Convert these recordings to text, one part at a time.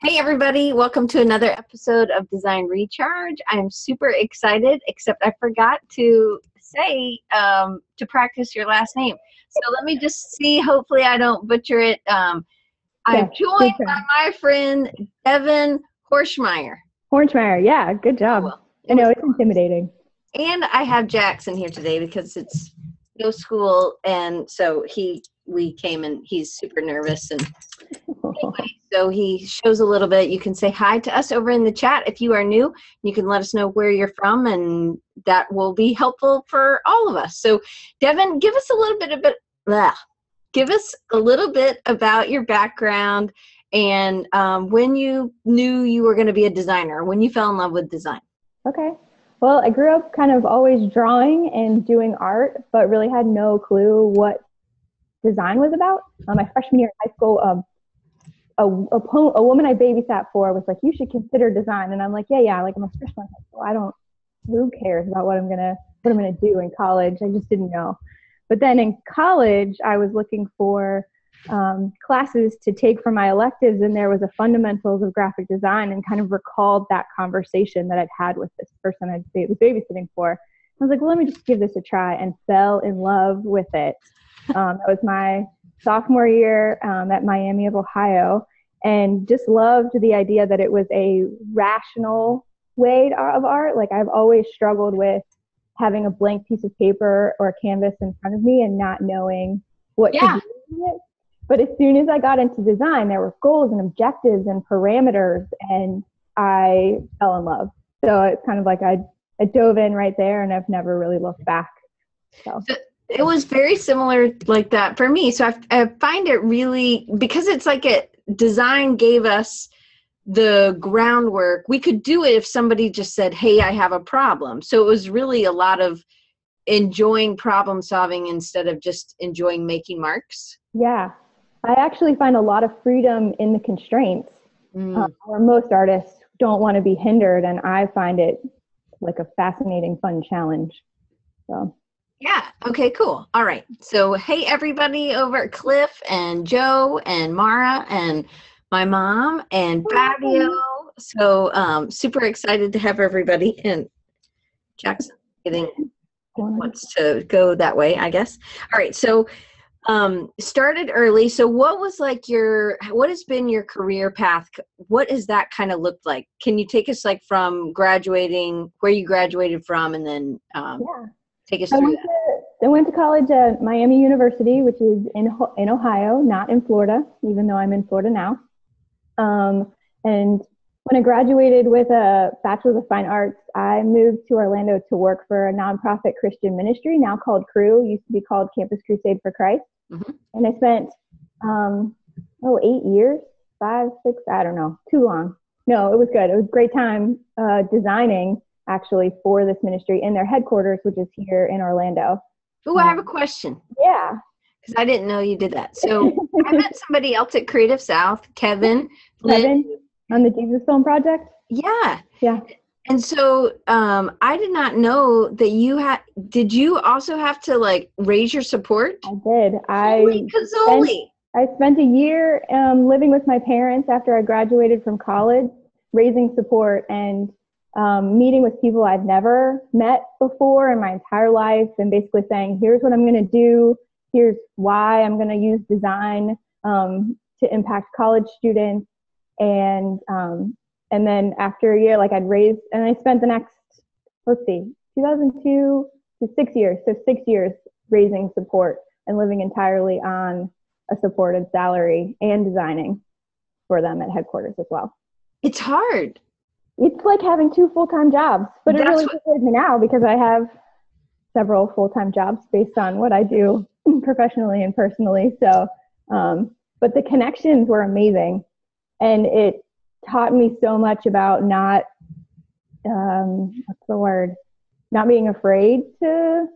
Hey everybody, welcome to another episode of Design Recharge. I'm super excited, except I forgot to say to practice your last name. So let me just see, hopefully I don't butcher it. I'm joined by my friend Devon Hoernschemeyer. Hoernschemeyer, yeah, good job. Oh, well, I know, it's intimidating. And I have Jackson here today because it's no school, and so we came and he's super nervous, and anyway, so he shows a little bit. You can say hi to us over in the chat if you are new. You can let us know where you're from, and that will be helpful for all of us. So Devon, give us a little bit about your background and when you knew you were going to be a designer, when you fell in love with design. Okay. Well, I grew up kind of always drawing and doing art, but really had no clue what design was about. My freshman year in high school, a woman I babysat for was like, "You should consider design." And I'm like, yeah, like I'm a freshman in high school. Who cares about what I'm gonna do in college? I just didn't know. But then in college, I was looking for classes to take for my electives, and there was a fundamentals of graphic design, and kind of recalled that conversation that I'd had with this person I was babysitting for. I was like, well, let me just give this a try, and fell in love with it. That was my sophomore year at Miami of Ohio, and just loved the idea that it was a rational way of art. Like, I've always struggled with having a blank piece of paper or a canvas in front of me and not knowing what to do with it. But as soon as I got into design, there were goals and objectives and parameters, and I fell in love. So it's kind of like I dove in right there, and I've never really looked back. So it was very similar like that for me. So I find it really, because it's like design gave us the groundwork. We could do it if somebody just said, hey, I have a problem. So it was really a lot of enjoying problem solving instead of just enjoying making marks. Yeah. I actually find a lot of freedom in the constraints where most artists don't want to be hindered, and I find it like a fascinating, fun challenge. So. Yeah. Okay, cool. All right. So, hey, everybody over at Cliff and Joe and Mara and my mom and Fabio. So super excited to have everybody, and Jackson wants to go that way, I guess. All right. So started early. So what was like what has been your career path? What has that kind of looked like? Can you take us like from graduating, where you graduated from, and then take us through that? I went to college at Miami University, which is in Ohio, not in Florida, even though I'm in Florida now. And when I graduated with a Bachelor's of Fine Arts, I moved to Orlando to work for a nonprofit Christian ministry, now called Cru, used to be called Campus Crusade for Christ. Mm-hmm. And I spent, 8 years, 5, 6, I don't know, too long. No, it was good. It was a great time designing, actually, for this ministry in their headquarters, which is here in Orlando. Oh, I have a question. Yeah. Because I didn't know you did that. So I met somebody else at Creative South, Kevin, on the Jesus Film Project. Yeah. Yeah. And so I did not know that did you also have to like raise your support? I did. I spent a year living with my parents after I graduated from college, raising support and meeting with people I'd never met before in my entire life, and basically saying, here's what I'm going to do. Here's why I'm going to use design to impact college students. And then after a year, like I'd raised, and I spent the next, 2002 to 6 years. So 6 years raising support and living entirely on a supported salary and designing for them at headquarters as well. It's hard. It's like having 2 full-time jobs, but it really supports me now because I have several full-time jobs based on what I do professionally and personally. So, but the connections were amazing, and it taught me so much about not being afraid to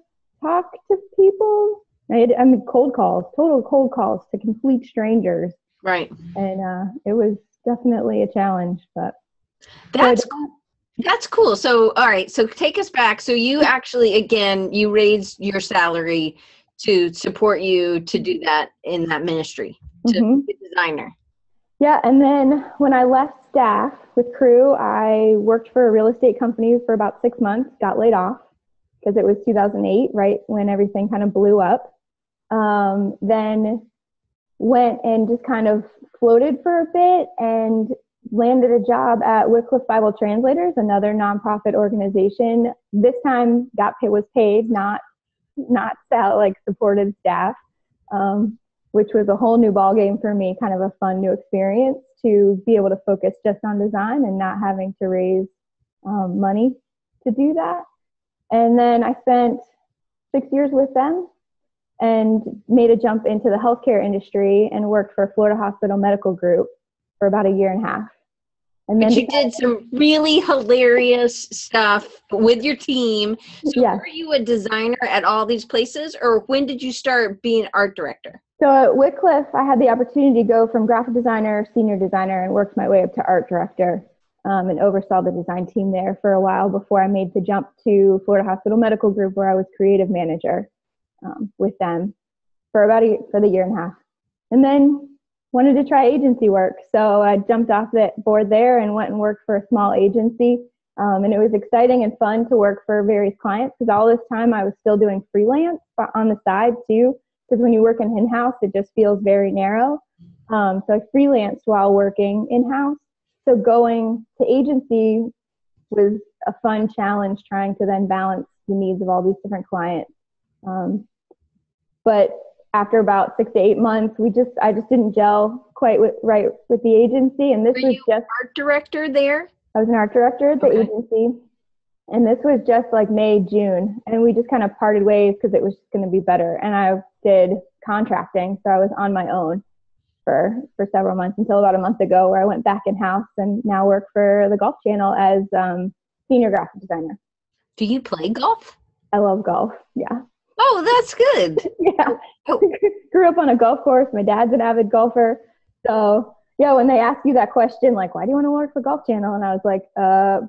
talk to people. Total cold calls to complete strangers. Right. And it was definitely a challenge, but. That's cool. So, all right. So take us back. So you actually, again, you raised your salary to support you to do that in that ministry, to be a designer. Yeah. And then when I left staff with crew. I worked for a real estate company for about 6 months, got laid off because it was 2008, right when everything kind of blew up. Then went and just kind of floated for a bit and landed a job at Wycliffe Bible Translators, another nonprofit organization. This time was paid, not supported staff, which was a whole new ballgame for me, kind of a fun new experience to be able to focus just on design and not having to raise money to do that. And then I spent 6 years with them and made a jump into the healthcare industry and worked for Florida Hospital Medical Group for about a year and a half. And then you did some really hilarious stuff with your team. So yes. Were you a designer at all these places, or when did you start being art director? So at Wycliffe, I had the opportunity to go from graphic designer, senior designer, and worked my way up to art director, and oversaw the design team there for a while before I made the jump to Florida Hospital Medical Group, where I was creative manager with them for the year and a half. And then wanted to try agency work. So I jumped off the board there and went and worked for a small agency. And it was exciting and fun to work for various clients because all this time I was still doing freelance on the side too. Because when you work in-house, it just feels very narrow. So I freelanced while working in-house. So going to agency was a fun challenge, trying to then balance the needs of all these different clients. But after about 6 to 8 months, I just didn't gel quite with the agency. And this Were you art director there? I was an art director at the agency. And this was just like May, June. And we just kind of parted ways because it was just going to be better. And I did contracting. So I was on my own for several months until about a month ago where I went back in-house and now work for the Golf Channel as senior graphic designer. Do you play golf? I love golf. Yeah. Oh, that's good. Yeah. Grew up on a golf course. My dad's an avid golfer. So yeah, when they ask you that question, like, why do you want to work for Golf Channel? And I was like,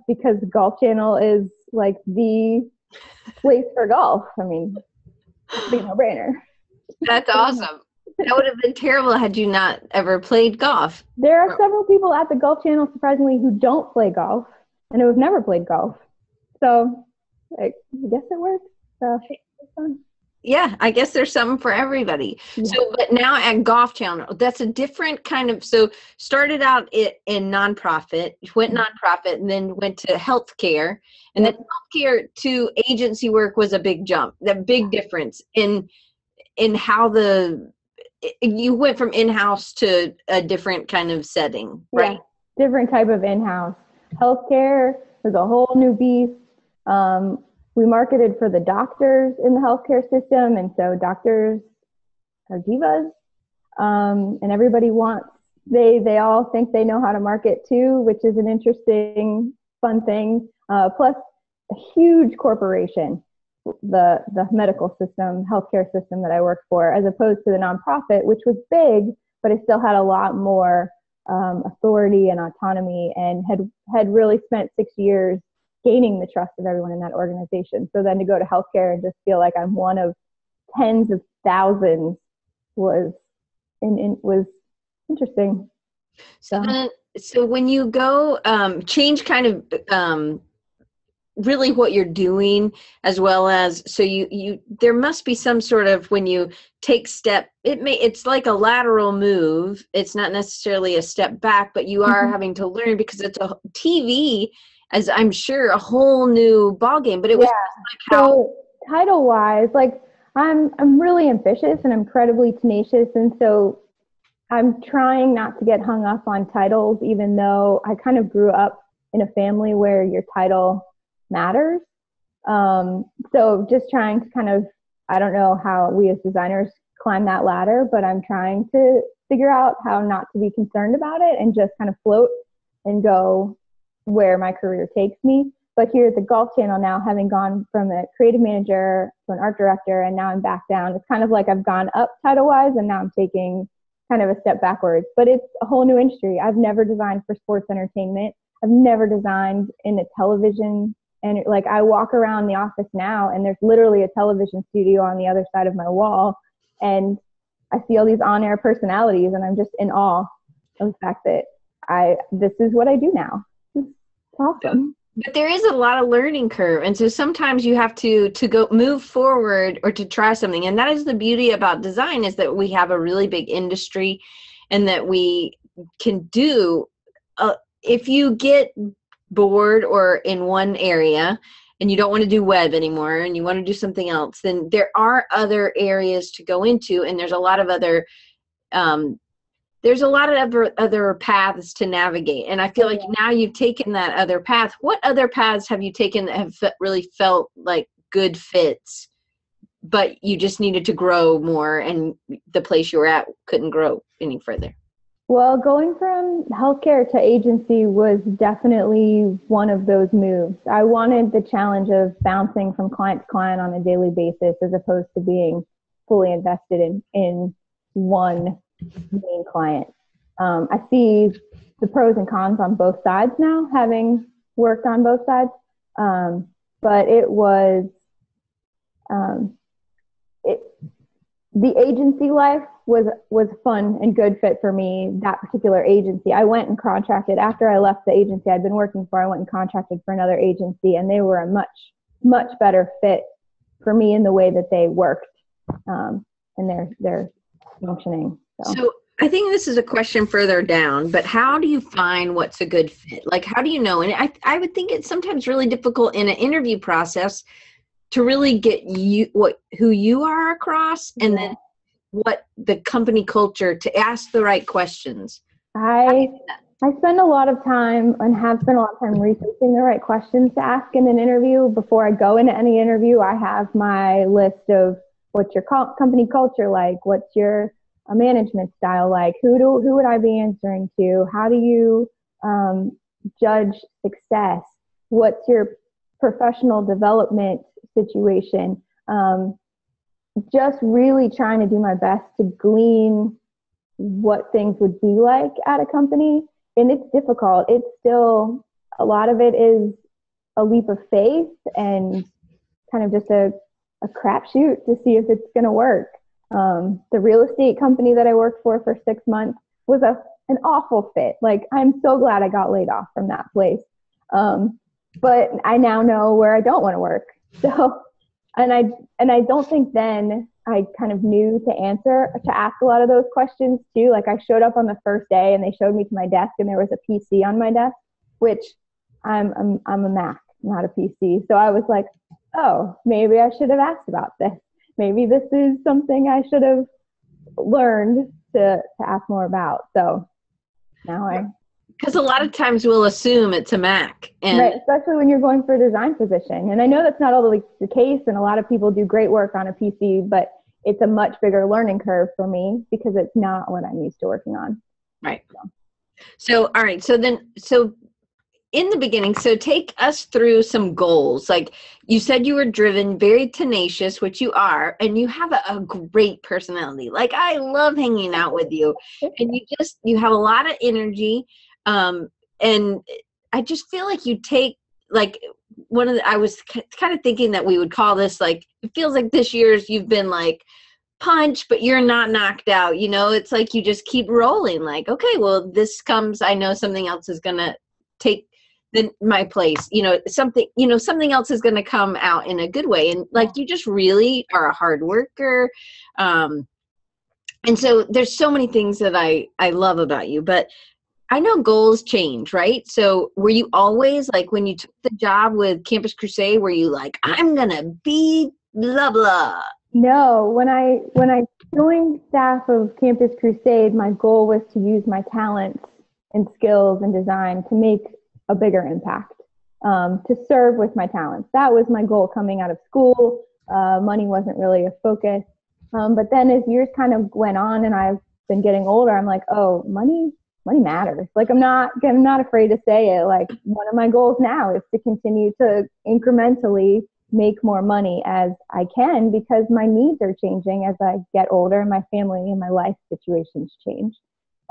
because Golf Channel is like the place for golf. I mean, it's a no-brainer. That's awesome. That would have been terrible had you not ever played golf. There are several people at the Golf Channel, surprisingly, who don't play golf and who have never played golf. So I guess it works. So it's fun. Yeah, I guess there's something for everybody. Yeah. So, but now at Golf Channel, that's a different kind of, so started out in nonprofit, went nonprofit, and then went to healthcare. And then healthcare to agency work was a big jump, that big difference in how you went from in-house to a different kind of setting, right? Yeah, different type of in-house. Healthcare was a whole new beast. We marketed for the doctors in the healthcare system, and so doctors are divas, and everybody they all think they know how to market too, which is an interesting, fun thing. Plus, a huge corporation, the medical system, healthcare system that I worked for, as opposed to the nonprofit, which was big, but it still had a lot more authority and autonomy, and had really spent 6 years gaining the trust of everyone in that organization. So then to go to healthcare and just feel like I'm one of tens of thousands was interesting. So when you go change kind of really what you're doing, as well as, so you there must be some sort of, when you take step, it's like a lateral move. It's not necessarily a step back, but you are having to learn, because it's a TV, as I'm sure, a whole new ballgame. But it was like how. So title wise, like I'm really ambitious and incredibly tenacious, and so I'm trying not to get hung up on titles, even though I kind of grew up in a family where your title matters. So just trying to kind of, I don't know how we as designers climb that ladder, but I'm trying to figure out how not to be concerned about it and just kind of float and go where my career takes me. But here at the Golf Channel now, having gone from a creative manager to an art director, and now I'm back down, it's kind of like I've gone up title-wise, and now I'm taking kind of a step backwards. But it's a whole new industry. I've never designed for sports entertainment. I've never designed in a television. And like, I walk around the office now, and there's literally a television studio on the other side of my wall. And I see all these on-air personalities, and I'm just in awe of the fact that this is what I do now. It's awesome. But there is a lot of learning curve. And so sometimes you have to go move forward or to try something. And that is the beauty about design, is that we have a really big industry and that we can do, if you get bored or in one area and you don't want to do web anymore and you want to do something else, then there are other areas to go into. And there's a lot of other, other paths to navigate. And I feel like now you've taken that other path. What other paths have you taken that have really felt like good fits, but you just needed to grow more and the place you were at couldn't grow any further? Well, going from healthcare to agency was definitely one of those moves. I wanted the challenge of bouncing from client to client on a daily basis, as opposed to being fully invested in one main client. I see the pros and cons on both sides now, having worked on both sides. But it was, the agency life was fun and good fit for me, that particular agency. I went and contracted after I left the agency I'd been working for. I went and contracted for another agency, and they were a much, much better fit for me in the way that they worked, and their functioning. So I think this is a question further down, but how do you find what's a good fit? Like, how do you know? And I would think it's sometimes really difficult in an interview process to really get who you are across, and then what the company culture, to ask the right questions. I spend a lot of time and have spent a lot of time researching the right questions to ask in an interview. Before I go into any interview, I have my list of what's your company culture like, what's your management style like, who would I be answering to, how do you judge success, what's your professional development situation. Just really trying to do my best to glean what things would be like at a company. And it's difficult. It's still, a lot of it is a leap of faith and kind of just a crapshoot to see if it's going to work. The real estate company that I worked for 6 months was an awful fit. Like, I'm so glad I got laid off from that place. But I now know where I don't want to work. So, and I don't think then I kind of knew to ask a lot of those questions too. Like, I showed up on the first day and they showed me to my desk and there was a PC on my desk, which I'm a Mac, not a PC. So I was like, oh, maybe I should have asked about this. Maybe this is something I should have learned to ask more about. So now because a lot of times we'll assume it's a Mac. And right, especially when you're going for a design position. And I know that's not always the case, and a lot of people do great work on a PC, but it's a much bigger learning curve for me because it's not what I'm used to working on. Right. So all right. So in the beginning, so take us through some goals. Like you said, you were driven, very tenacious, which you are, and you have a great personality. Like, I love hanging out with you, and you have a lot of energy. And I just feel like you take, like, I was kind of thinking that we would call this, like, it feels like this year's you've been like punch, but you're not knocked out. It's like you just keep rolling. Like, okay, well, this comes, I know something else is going to take my place, something else is going to come out in a good way. And like, you just really are a hard worker. And so there's so many things that I love about you, but I know goals change, right? So were you always like, when you took the job with Campus Crusade, were you like, I'm going to be blah, blah? No, when I joined staff of Campus Crusade, my goal was to use my talents and skills and design to make a bigger impact, to serve with my talents. That was my goal coming out of school. Money wasn't really a focus. But then as years kind of went on and I've been getting older, I'm like, oh, money matters. Like, I'm not afraid to say it. Like, one of my goals now is to continue to incrementally make more money as I can, because my needs are changing as I get older and my family and my life situations change.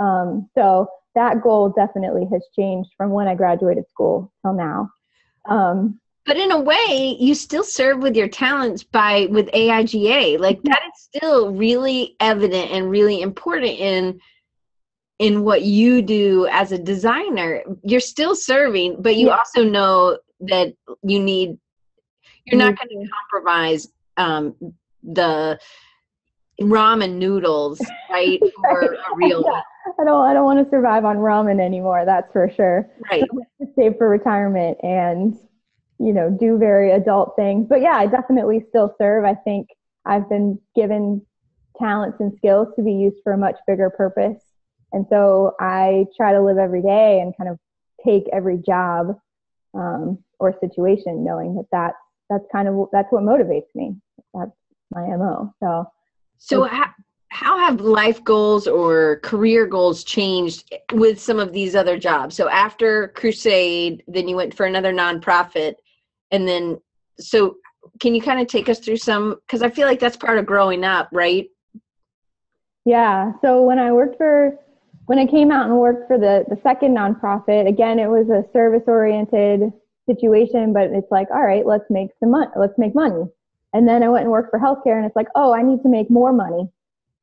So that goal definitely has changed from when I graduated school till now. But in a way, you still serve with your talents with AIGA. Like, that is still really evident and really important in in what you do as a designer, you're still serving, but you also know that you're not going to compromise the ramen noodles, right, for a real meal. I don't want to survive on ramen anymore, that's for sure. Right. So I have to save for retirement and, do very adult things. But yeah, I definitely still serve. I think I've been given talents and skills to be used for a much bigger purpose. And so I try to live every day and kind of take every job or situation knowing that that's what motivates me. That's my MO. So how have life goals or career goals changed with some of these other jobs? So after Crusade, then you went for another nonprofit. And then, so can you kind of take us through because I feel like that's part of growing up, right? Yeah. So when I came out and worked for the second nonprofit, again, it was a service-oriented situation, but it's like, all right, let's make money. And then I went and worked for healthcare, and it's like, oh, I need to make more money.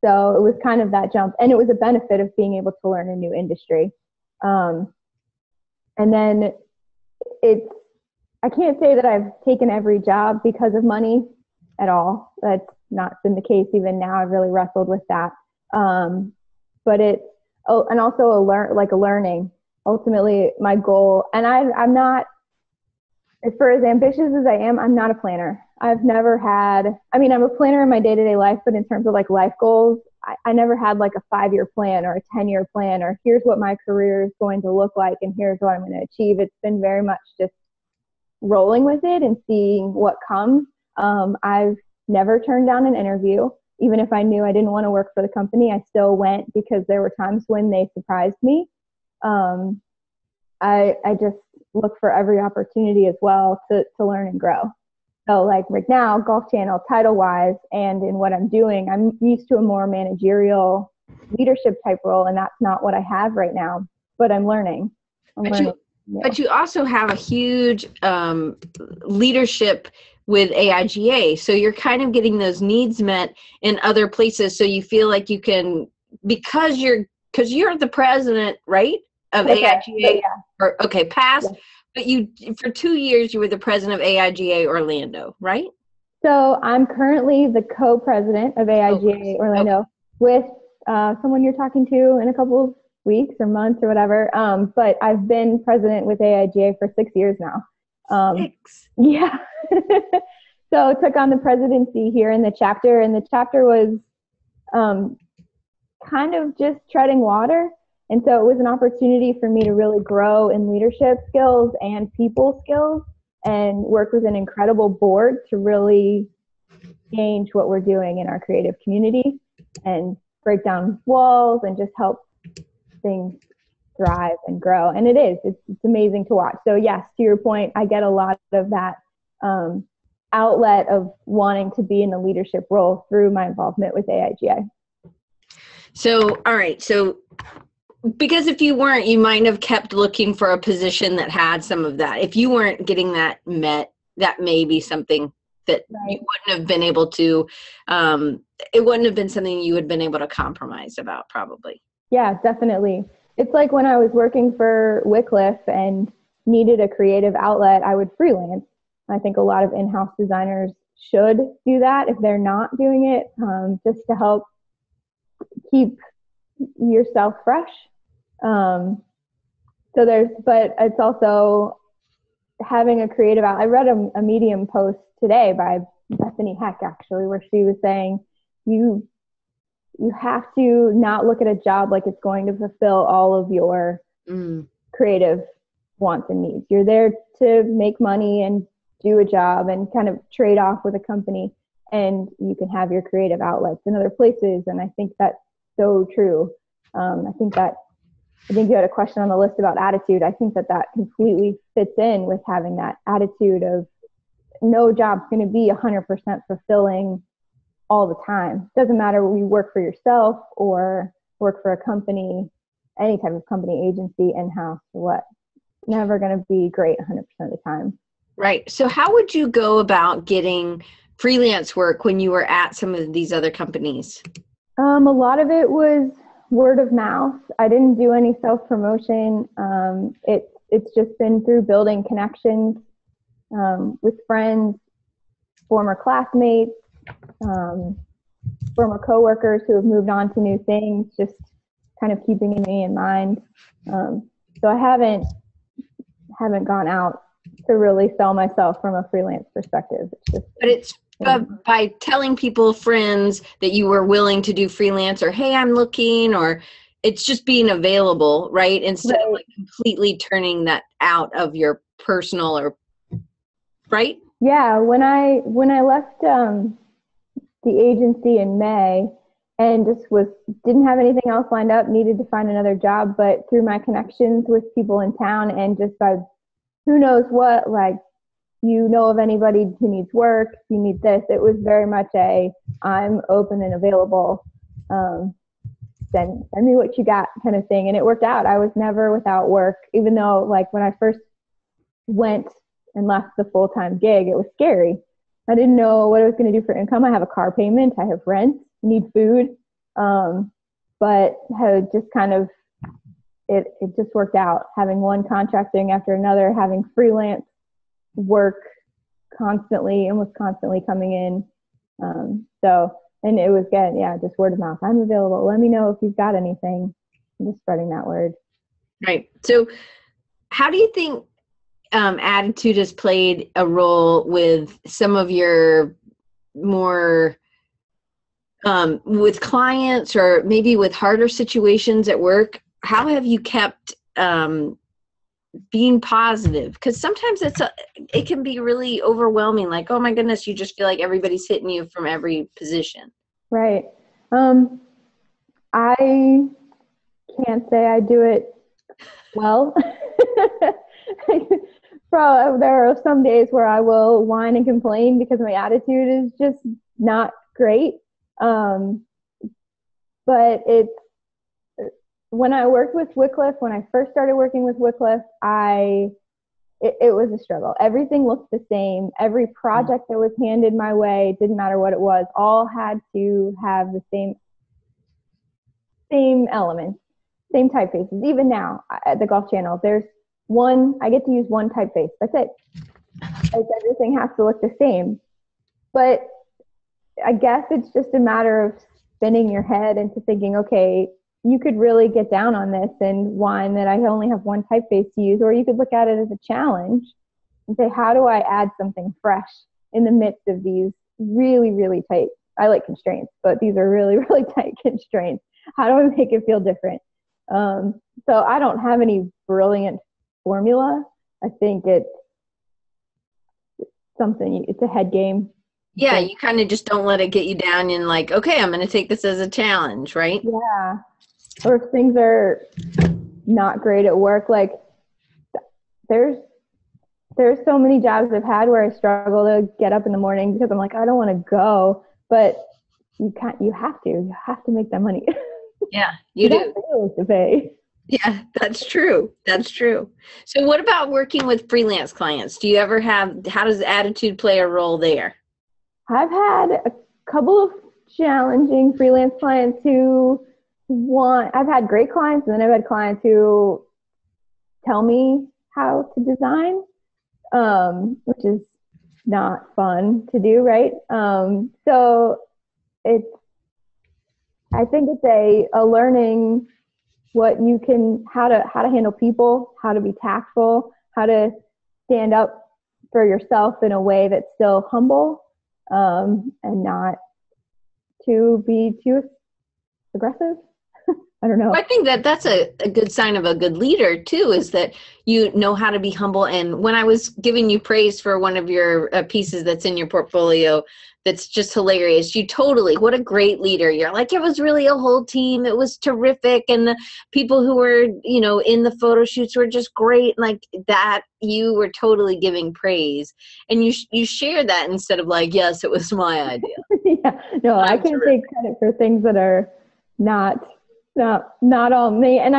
So it was kind of that jump, and it was a benefit of being able to learn a new industry. And then I can't say that I've taken every job because of money at all. That's not been the case. Even now, I've really wrestled with that. But and also a learning. Ultimately, my goal, and I'm not, as far as ambitious as I am, I'm not a planner. I've never had, I'm a planner in my day-to-day life, but in terms of like life goals, I never had like a 5-year plan or a 10-year plan, or here's what my career is going to look like and here's what I'm going to achieve. It's been very much just rolling with it and seeing what comes. I've never turned down an interview. Even if I knew I didn't want to work for the company, I still went because there were times when they surprised me. I just look for every opportunity as well to learn and grow. So like right now, Golf Channel, title-wise, and in what I'm doing, I'm used to a more managerial leadership type role, and that's not what I have right now, but I'm learning. But you also have a huge leadership with AIGA. So you're kind of getting those needs met in other places. So you feel like you can, because you're the president, right, of AIGA, yeah. Past, yeah. But for 2 years, you were the president of AIGA Orlando, right? So I'm currently the co-president of AIGA Orlando with someone you're talking to in a couple of weeks or months or whatever. But I've been president with AIGA for 6 years now. 6? Yeah. So took on the presidency here in the chapter, and the chapter was kind of just treading water. And so it was an opportunity for me to really grow in leadership skills and people skills and work with an incredible board to really change what we're doing in our creative community and break down walls and just help things thrive and grow. And it's amazing to watch. So yes, to your point, I get a lot of that outlet of wanting to be in a leadership role through my involvement with AIGA. So, all right. So because if you weren't, you might have kept looking for a position that had some of that. If you weren't getting that met, that may be something that you wouldn't have been able to, it wouldn't have been something you would have been able to compromise about, probably. Yeah, definitely. It's like when I was working for Wycliffe and needed a creative outlet, I would freelance. I think a lot of in-house designers should do that if they're not doing it, just to help keep yourself fresh. But it's also having a creative outlet. I read a Medium post today by Bethany Heck, actually, where she was saying you have to not look at a job like it's going to fulfill all of your creative wants and needs. You're there to make money and do a job and kind of trade off with a company, and you can have your creative outlets in other places. And I think that's so true. I think you had a question on the list about attitude. I think that completely fits in with having that attitude of no job's going to be 100% fulfilling all the time. Doesn't matter whether you work for yourself or work for a company, any type of company, agency, in-house, or what. Never going to be great 100% of the time. Right. So how would you go about getting freelance work when you were at some of these other companies? A lot of it was word of mouth. I didn't do any self-promotion. It's just been through building connections with friends, former classmates, former coworkers who have moved on to new things, just kind of keeping me in mind. So I haven't gone out to really sell myself from a freelance perspective. But by telling people, friends, that you were willing to do freelance, or hey, I'm looking, or it's just being available, right? Instead of like completely turning that out of your personal, or right? Yeah, when I left the agency in May and just didn't have anything else lined up, needed to find another job, but through my connections with people in town and just by who knows what, like, you know of anybody who needs work, you need this, it was very much I'm open and available, send me what you got kind of thing. And it worked out. I was never without work, even though like when I first went and left the full-time gig, it was scary. I didn't know what I was going to do for income. I have a car payment, I have rent, need food, but had just kind of, it just worked out, having one contracting after another, having freelance work constantly and was constantly coming in. And it was good. Yeah, just word of mouth. I'm available. Let me know if you've got anything. I'm just spreading that word. Right. So how do you think attitude has played a role with some of your more with clients, or maybe with harder situations at work? How have you kept being positive? Because sometimes it can be really overwhelming, like, oh my goodness, you just feel like everybody's hitting you from every position. Right. I can't say I do it well. There are some days where I will whine and complain because my attitude is just not great. But when I worked with Wycliffe, when I first started working with Wycliffe, it was a struggle. Everything looked the same. Every project that was handed my way, didn't matter what it was, all had to have the same elements, same typefaces. Even now at the Golf Channel, I get to use one typeface. That's it. Like, everything has to look the same. But I guess it's just a matter of spinning your head into thinking, okay, you could really get down on this and whine that I only have one typeface to use, or you could look at it as a challenge and say, how do I add something fresh in the midst of these really, really tight, I like constraints, but these are really, really tight constraints. How do I make it feel different? So I don't have any brilliant formula. I think it's a head game. Yeah, you kind of just don't let it get you down and like, okay, I'm going to take this as a challenge, right? Yeah. Or if things are not great at work, like there's so many jobs I've had where I struggle to get up in the morning because I'm like, I don't want to go, but you have to make that money. Yeah, you do. Bills to pay. Yeah, that's true. That's true. So what about working with freelance clients? How does attitude play a role there? I've had a couple of challenging freelance clients I've had great clients, and then I've had clients who tell me how to design, which is not fun to do, right? So I think it's a learning how to handle people, how to be tactful, how to stand up for yourself in a way that's still humble, and not to be too aggressive. I don't know. I think that's a good sign of a good leader too, is that you know how to be humble. And when I was giving you praise for one of your pieces that's in your portfolio, that's just hilarious. What a great leader. You're like, it was really a whole team. It was terrific. And the people who were, in the photo shoots were just great. Like that, you were totally giving praise. And you share that instead of like, yes, it was my idea. Yeah, no, I can't take credit for things that are not all me. And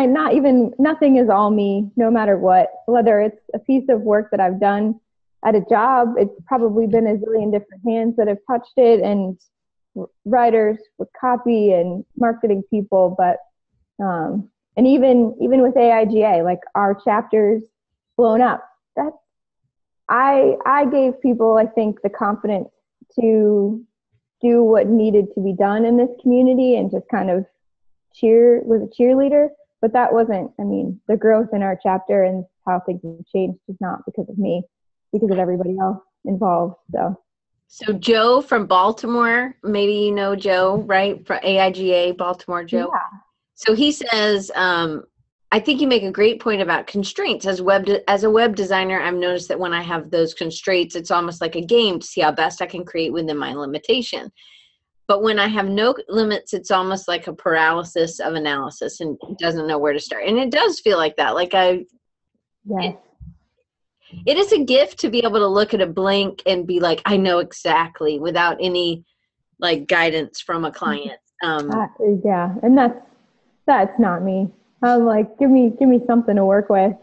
nothing is all me, no matter what. Whether it's a piece of work that I've done at a job, it's probably been a zillion different hands that have touched it, and writers with copy and marketing people. But And even with AIGA, like our chapters blown up, that's, I gave people, I think, the confidence to do what needed to be done in this community and just kind of was a cheerleader. But that wasn't, I mean, the growth in our chapter and how things have changed is not because of me, because of everybody else involved. So Joe from Baltimore, maybe you know Joe, right? For AIGA, Baltimore Joe. Yeah. So he says, I think you make a great point about constraints. As a web designer, I've noticed that when I have those constraints, it's almost like a game to see how best I can create within my limitation. But when I have no limits, it's almost like a paralysis of analysis and doesn't know where to start. And it does feel like that. Like Yes. It is a gift to be able to look at a blank and be like, I know exactly, without any like guidance from a client. Yeah, and that's not me. I'm like, give me something to work with.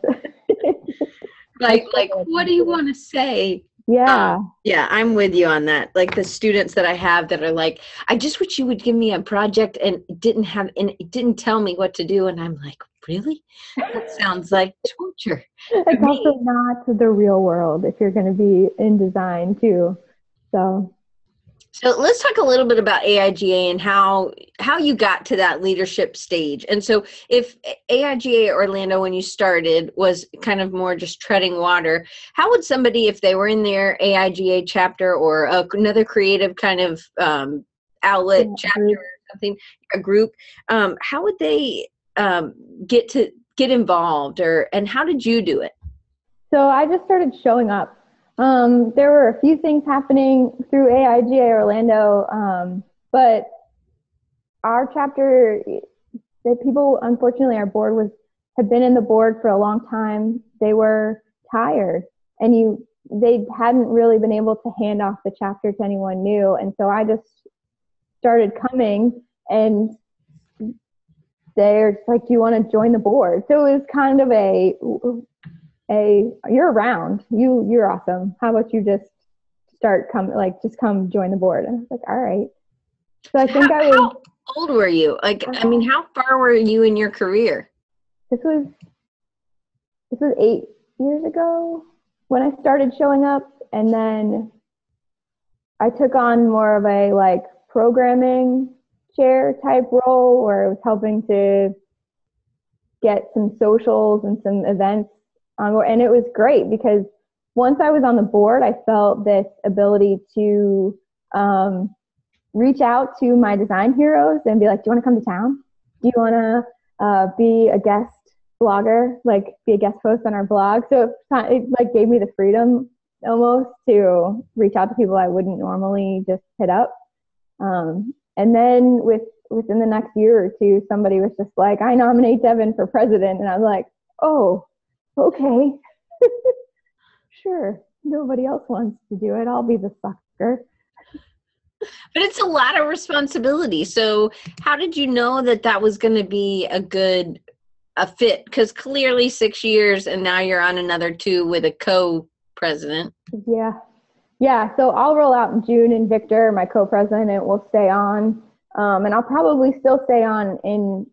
like what do you want to say? Yeah. Yeah, I'm with you on that. Like the students that I have that are like, I just wish you would give me a project and it didn't tell me what to do. And I'm like, really? That sounds like torture. It's also not the real world if you're going to be in design too. So let's talk a little bit about AIGA and how you got to that leadership stage. And so if AIGA Orlando, when you started, was kind of more just treading water, how would somebody, if they were in their AIGA chapter or another creative kind of outlet chapter or something, a group, how would they get involved, and how did you do it? So I just started showing up. There were a few things happening through AIGA Orlando, but our chapter, the people, unfortunately, our board had been in the board for a long time. They were tired, and they hadn't really been able to hand off the chapter to anyone new. And so I just started coming, and they're just like, "Do you want to join the board?" So it was kind of you're around, you're awesome, how about you just come join the board? And I was like, all right. So I think how old were you? Like, I mean, how far were you in your career? This was 8 years ago when I started showing up, and then I took on more of a like programming chair type role where I was helping to get some socials and some events. And it was great because once I was on the board, I felt this ability to reach out to my design heroes and be like, do you want to come to town? Do you want to be a guest blogger, like be a guest post on our blog? So it like gave me the freedom almost to reach out to people I wouldn't normally just hit up. And then within the next year or two, somebody was just like, I nominate Devon for president. And I was like, oh, okay, sure. Nobody else wants to do it. I'll be the sucker. But it's a lot of responsibility. So how did you know that was going to be a fit? Because clearly 6 years and now you're on another 2 with a co-president. Yeah. So I'll roll out in June, and Victor, my co-president, will stay on. And I'll probably still stay on in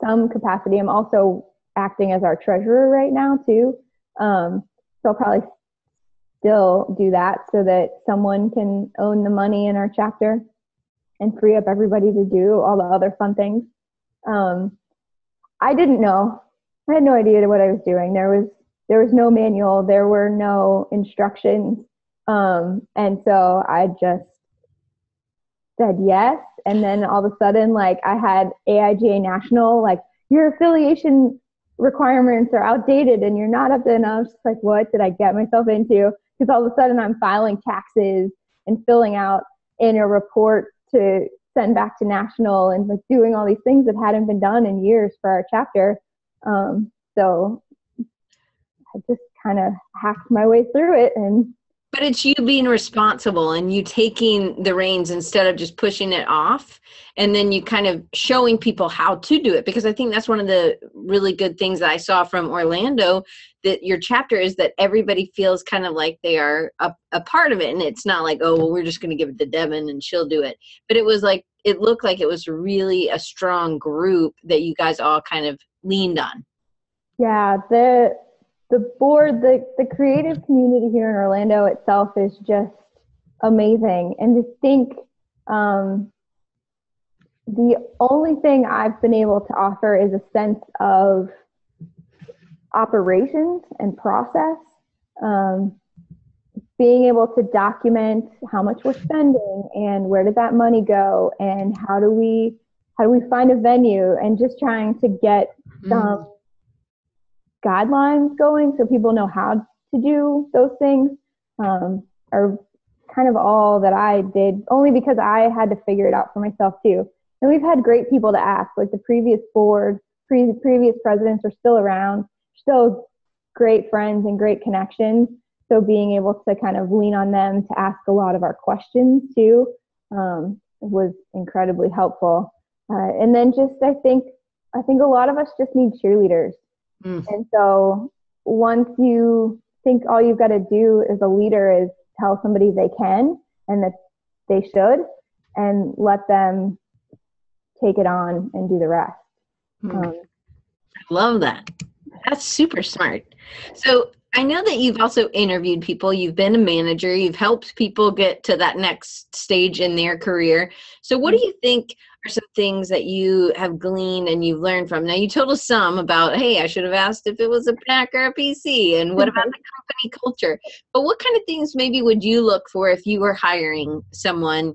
some capacity. I'm also acting as our treasurer right now too. So I'll probably still do that so that someone can own the money in our chapter and free up everybody to do all the other fun things. I didn't know. I had no idea what I was doing. There was no manual. There were no instructions. And so I just said yes. And then all of a sudden, like, I had AIGA National, like, your affiliation requirements are outdated and you're not up to enough. Just like, what did I get myself into? Because all of a sudden I'm filing taxes and filling out in a report to send back to National and like doing all these things that hadn't been done in years for our chapter. So I just kind of hacked my way through it and But it's you being responsible and you taking the reins instead of just pushing it off. And then you kind of showing people how to do it. Because I think that's one of the really good things that I saw from Orlando, that your chapter is that everybody feels kind of like they are a part of it. And it's not like, oh, well, we're just going to give it to Devon and she'll do it. But it was like, it looked like it was really a strong group that you guys all kind of leaned on. Yeah, the board, the creative community here in Orlando itself is just amazing. And to think the only thing I've been able to offer is a sense of operations and process, being able to document how much we're spending and where did that money go and how do we find a venue, and just trying to get some guidelines going so people know how to do those things, are kind of all that I did, only because I had to figure it out for myself too. And we've had great people to ask, like the previous board, previous presidents are still around, still great friends and great connections. So being able to kind of lean on them to ask a lot of our questions too, was incredibly helpful. And then just, I think a lot of us just need cheerleaders. And so once you think all you've got to do as a leader is tell somebody they can and that they should, and let them take it on and do the rest. I love that. That's super smart. So I know that you've also interviewed people. You've been a manager. You've helped people get to that next stage in their career. So what do you think are some things that you have gleaned and you've learned from? Now, you told us some about, hey, I should have asked if it was a Mac or a PC, and what about the company culture? But what kind of things maybe would you look for if you were hiring someone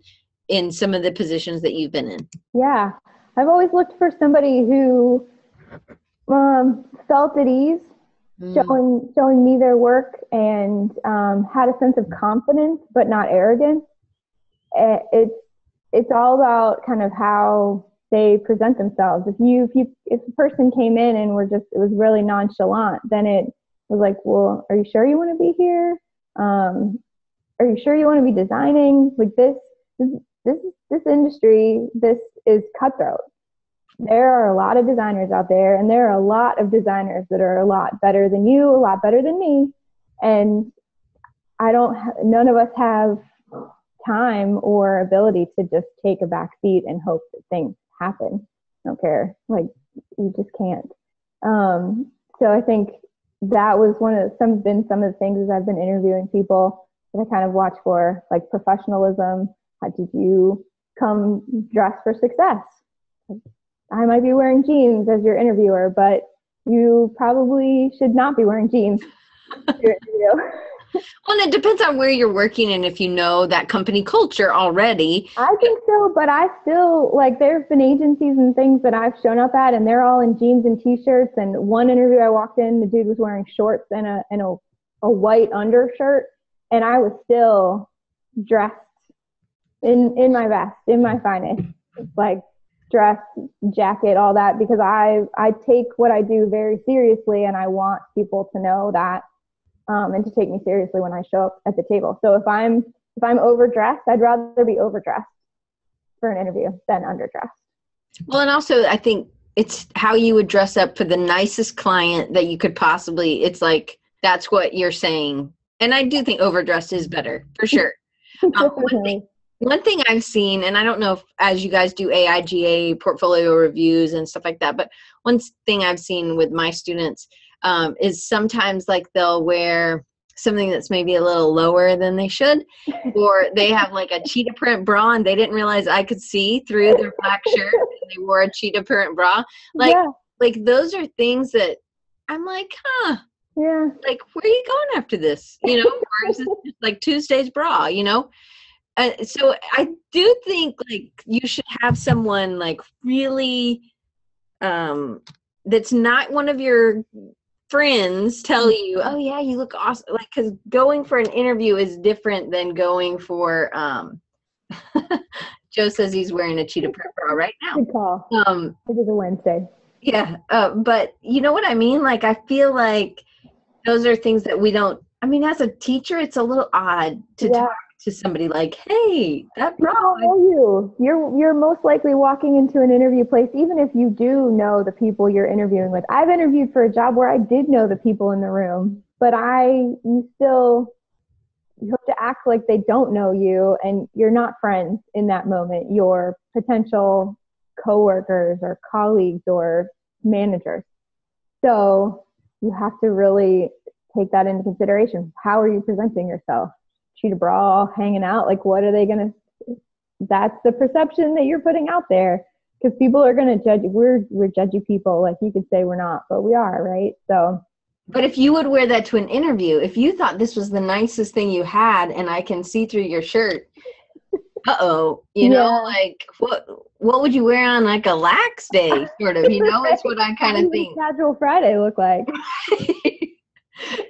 in some of the positions that you've been in? Yeah, I've always looked for somebody who felt at ease, showing me their work, and had a sense of confidence but not arrogance. It's all about kind of how they present themselves. If a person came in and it was really nonchalant, then it was like, well, are you sure you want to be here? Are you sure you want to be designing? Like this industry, this is cutthroat. There are a lot of designers out there, and there are a lot of designers that are a lot better than you, a lot better than me. And none of us have time or ability to just take a back seat and hope that things happen. I don't care. Like, you just can't. So I think that was some of the things as I've been interviewing people that I kind of watch for, like professionalism. How did you come dressed for success? I might be wearing jeans as your interviewer, but you probably should not be wearing jeans to your interview. Well, it depends on where you're working and if you know that company culture already. I think so, but I still, like, there have been agencies and things that I've shown up at, and they're all in jeans and t-shirts. And one interview I walked in, the dude was wearing shorts and a white undershirt, and I was still dressed in my best, in my finest, like dress, jacket, all that, because I take what I do very seriously, and I want people to know that. And to take me seriously when I show up at the table. So if I'm overdressed, I'd rather be overdressed for an interview than underdressed. Well, and also I think it's how you would dress up for the nicest client that you could possibly. It's like that's what you're saying, and I do think overdressed is better for sure. One thing I've seen, and I don't know if as you guys do AIGA portfolio reviews and stuff like that, but one thing I've seen with my students is sometimes like they'll wear something that's maybe a little lower than they should, or they have like a cheetah print bra and they didn't realize I could see through their black shirt and they wore a cheetah print bra. Like those are things that I'm like, yeah, like where are you going after this? You know, or is it just like Tuesday's bra, you know? So I do think like you should have someone like really that's not one of your friends tell you, oh yeah, you look awesome. Like, because going for an interview is different than going for Joe says he's wearing a cheetah print bra right now. Good call. It is a Wednesday. Yeah. But you know what I mean? Like, I feel like those are things that we don't I mean, as a teacher, it's a little odd to talk to somebody like, hey, that People don't know you. You're most likely walking into an interview place, even if you do know the people you're interviewing with. I've interviewed for a job where I did know the people in the room, but you have to act like they don't know you, and you're not friends in that moment. You're potential coworkers or colleagues or managers. So you have to really take that into consideration. How are you presenting yourself? Cheetah bra, hanging out? Like, what are they going to, that's the perception that you're putting out there, because people are going to judge. We're judgy people. Like, you could say we're not, but we are, right? So. But if you would wear that to an interview, if you thought this was the nicest thing you had and I can see through your shirt, you know, like what would you wear on like a lax day, sort of, you know, is what I kind of think. Casual Friday look like?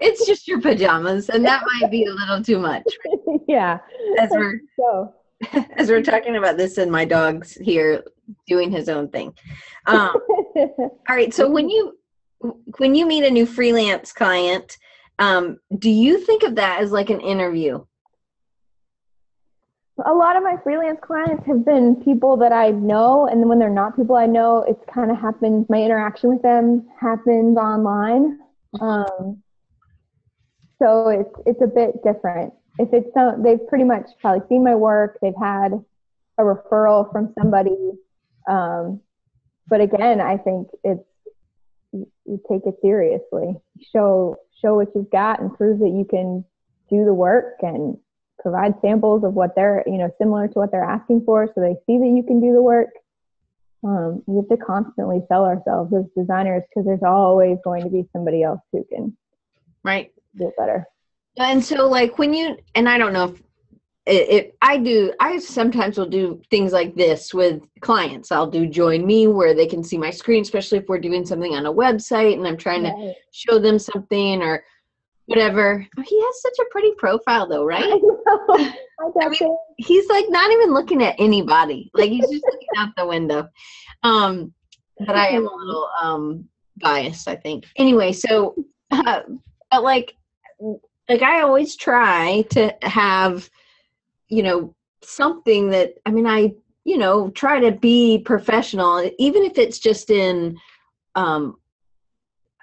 It's just your pajamas, and that might be a little too much. Yeah. As we're talking about this, and my dog's here doing his own thing. All right. So when you meet a new freelance client, do you think of that as like an interview? A lot of my freelance clients have been people that I know, and then when they're not people I know, it's kind of happens, my interaction with them happens online. So it's a bit different. If it's they've pretty much probably seen my work, they've had a referral from somebody. But again, I think you take it seriously. Show what you've got and prove that you can do the work, and provide samples of what they're, similar to what they're asking for, so they see that you can do the work. We have to constantly sell ourselves as designers, because there's always going to be somebody else who can do it better. And so like and I don't know if I sometimes will do things like this with clients. I'll do Join Me, where they can see my screen, especially if we're doing something on a website and I'm trying to show them something or whatever. He has such a pretty profile though, right? I know. I mean, he's like not even looking at anybody. Like, he's just looking out the window. But I am a little biased, I think. Anyway, so but like I always try to have, something that, I try to be professional, even if it's just in, I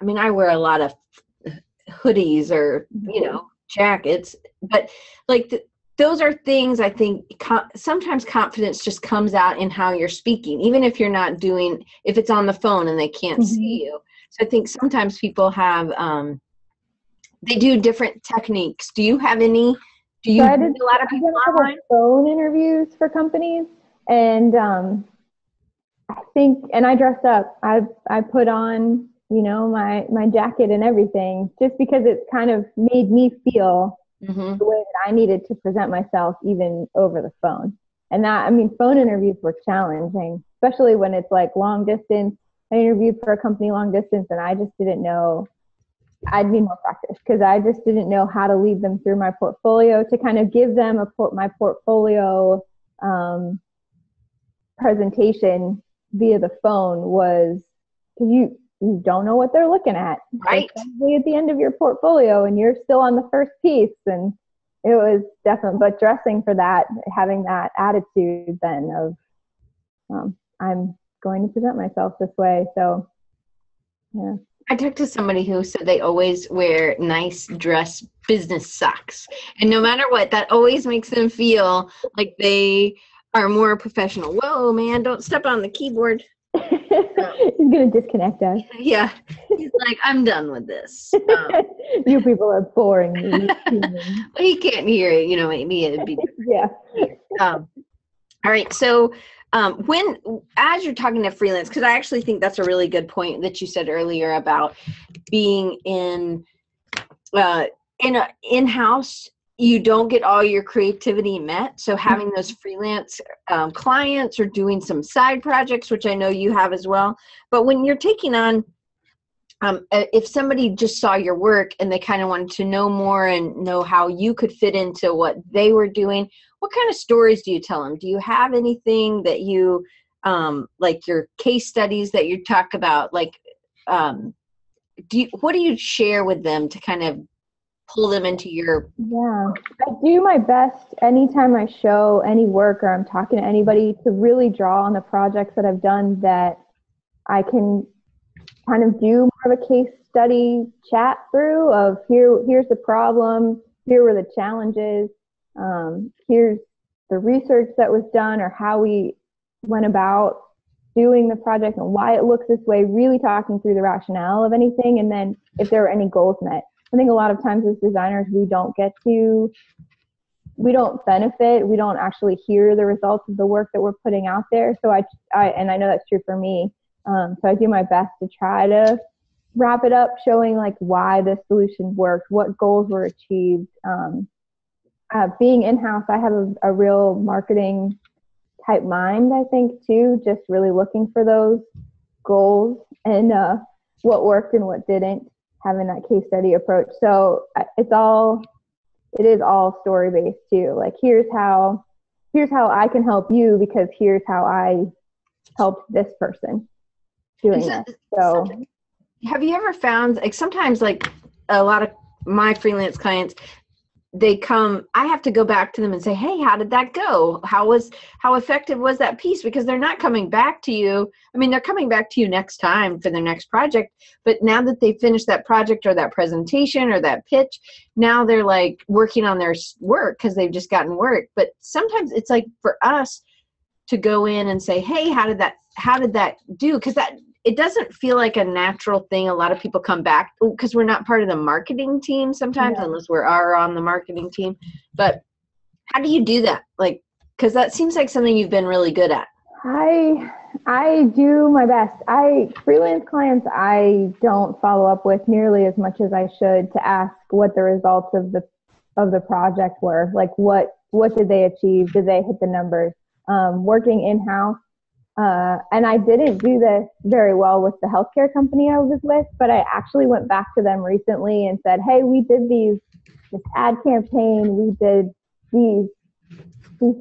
wear a lot of hoodies or, jackets, but like those are things I think sometimes confidence just comes out in how you're speaking, even if you're not if it's on the phone and they can't see you. So I think sometimes people have, they do different techniques. Do you have any? Do you do a lot of people online? Phone interviews for companies, and I think, and I dressed up. I put on, my jacket and everything, just because it kind of made me feel the way that I needed to present myself, even over the phone. And that, phone interviews were challenging, especially when it's like long distance. I interviewed for a company long distance, and I just didn't know. I'd need more practice, because I just didn't know how to lead them through my portfolio, to kind of give them my portfolio presentation via the phone, was because you don't know what they're looking at. Right. Especially at the end of your portfolio, and you're still on the first piece. And it was definitely, but dressing for that, having that attitude then of, I'm going to present myself this way. So, yeah. I talked to somebody who said they always wear nice dress business socks. And no matter what, that always makes them feel like they are more professional. Whoa, man, don't step on the keyboard. He's going to disconnect us. Yeah. He's like, I'm done with this. You people are boring me. Well, he can't hear it, maybe it'd be yeah. All right. So as you're talking to freelance, because I actually think that's a really good point that you said earlier about being in in-house, you don't get all your creativity met. So having those freelance clients, or doing some side projects, which I know you have as well. But when you're taking on, if somebody just saw your work and they kind of wanted to know more and know how you could fit into what they were doing, what kind of stories do you tell them? Do you have anything that you, like your case studies that you talk about? Like, what do you share with them to kind of pull them into your. Yeah, I do my best anytime I show any work or I'm talking to anybody to really draw on the projects that I've done that I can kind of do more of a case study chat through of here's the problem, here were the challenges, here's the research that was done or how we went about doing the project and why it looks this way, really talking through the rationale of anything, and then if there are any goals met. I think a lot of times as designers, we don't benefit, we don't actually hear the results of the work that we're putting out there. So I know that's true for me. So I do my best to try to wrap it up, showing like why this solution worked, what goals were achieved. Being in-house, I have a real marketing type mind, I think, too, just really looking for those goals and what worked and what didn't, having that case study approach. So it is all story based too. Like here's how I can help you because here's how I helped this person doing this. So have you ever found, like, sometimes, like, a lot of my freelance clients, they come, I have to go back to them and say, hey, how did that go? How effective was that piece? Because they're not coming back to you. I mean, they're coming back to you next time for their next project, but now that they finished that project or that presentation or that pitch, now they're like working on their work because they've just gotten work. But sometimes it's like for us to go in and say, hey, how did that do? Because it doesn't feel like a natural thing. A lot of people come back because we're not part of the marketing team sometimes, unless we are on the marketing team. But how do you do that? Like, because that seems like something you've been really good at. I do my best. Freelance clients, I don't follow up with nearly as much as I should to ask what the results of the project were. Like, what did they achieve? Did they hit the numbers? Working in-house. And I didn't do this very well with the healthcare company I was with, but I actually went back to them recently and said, hey, we did this ad campaign, we did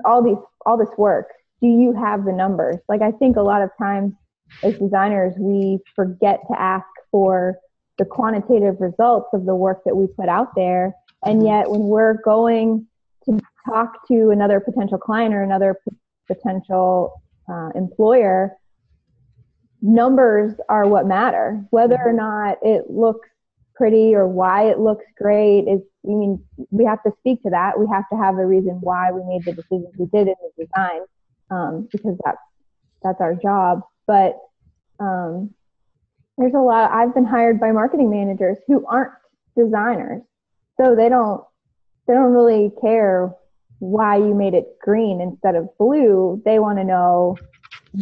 all this work. Do you have the numbers? Like, I think a lot of times as designers, we forget to ask for the quantitative results of the work that we put out there. And yet when we're going to talk to another potential client or another potential employer, numbers are what matter. Whether or not it looks pretty or why it looks great we have to speak to that. We have to have a reason why we made the decisions we did in the design, because that's our job. But there's a lot. I've been hired by marketing managers who aren't designers, so they don't really care why you made it green instead of blue. They want to know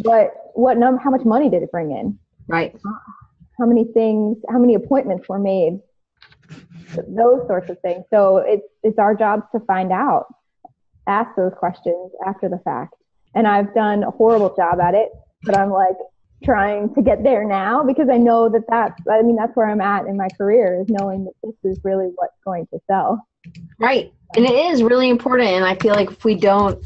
how much money did it bring in? Right. How many appointments were made? Those sorts of things. So it's our job to find out, ask those questions after the fact. And I've done a horrible job at it, but I'm like trying to get there now because I know that's where I'm at in my career, is knowing that this is really what's going to sell. Right. And it is really important. And I feel like if we don't,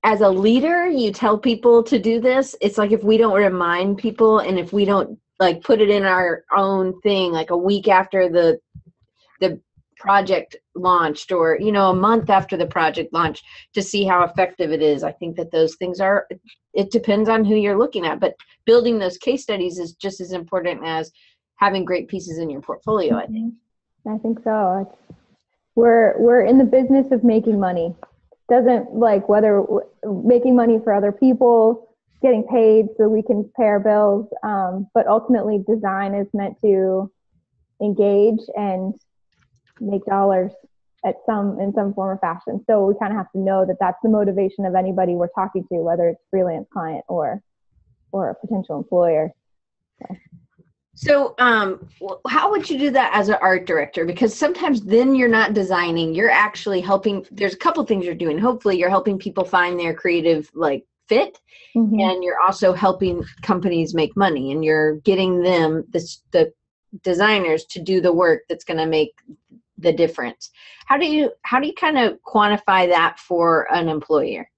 as a leader, you tell people to do this. It's like if we don't remind people and if we don't like put it in our own thing, like a week after the project launched or, a month after the project launched to see how effective it is. I think that those things it depends on who you're looking at, but building those case studies is just as important as having great pieces in your portfolio, I think. I think so. We're in the business of making money. Doesn't like whether making money for other people, getting paid so we can pay our bills. But ultimately design is meant to engage and make dollars in some form or fashion. So we kind of have to know that that's the motivation of anybody we're talking to, whether it's freelance client or a potential employer. So how would you do that as an art director? Because sometimes then you're not designing, you're actually helping. There's a couple things you're doing. Hopefully you're helping people find their creative fit, and you're also helping companies make money, and you're getting them, the designers, to do the work that's going to make the difference. How do you kind of quantify that for an employer?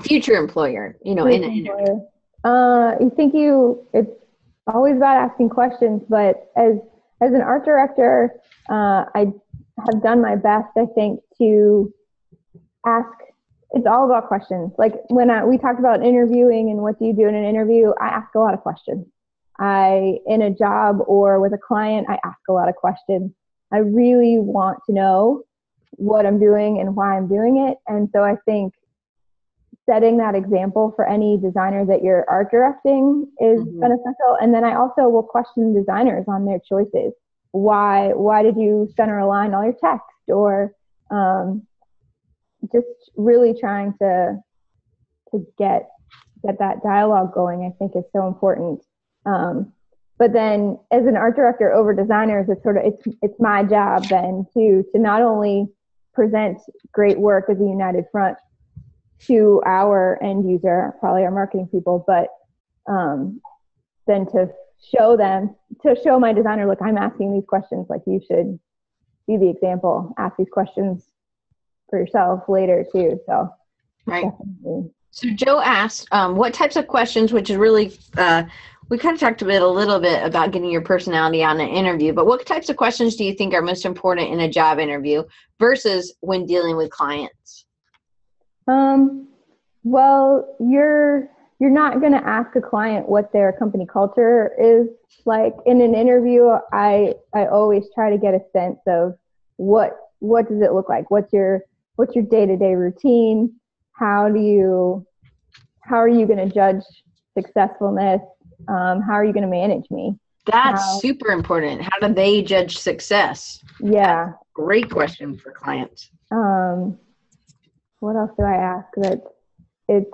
Future employer, in an interview. always about asking questions, but as an art director, I have done my best, I think, to ask. It's all about questions. Like when we talked about interviewing and what do you do in an interview, I ask a lot of questions. In a job or with a client, I ask a lot of questions. I really want to know what I'm doing and why I'm doing it. And so I think setting that example for any designer that you're art directing is beneficial. And then I also will question designers on their choices. Why did you center align all your text? Or just really trying to get that dialogue going, I think is so important. But then as an art director over designers, it's my job then to not only present great work as a united front to our end user, probably our marketing people, but then to show my designer, look, I'm asking these questions, like you should be the example, ask these questions for yourself later too. So right. Definitely. So Joe asked, what types of questions, which is really, we kind of talked a little bit about getting your personality on an interview, but what types of questions do you think are most important in a job interview versus when dealing with clients? Well, you're not going to ask a client what their company culture is like. In an interview, I always try to get a sense of what does it look like? What's your day-to-day routine? How are you going to judge successfulness? How are you going to manage me? That's super important. How do they judge success? Yeah. That's a great question for clients. What else do I ask? It's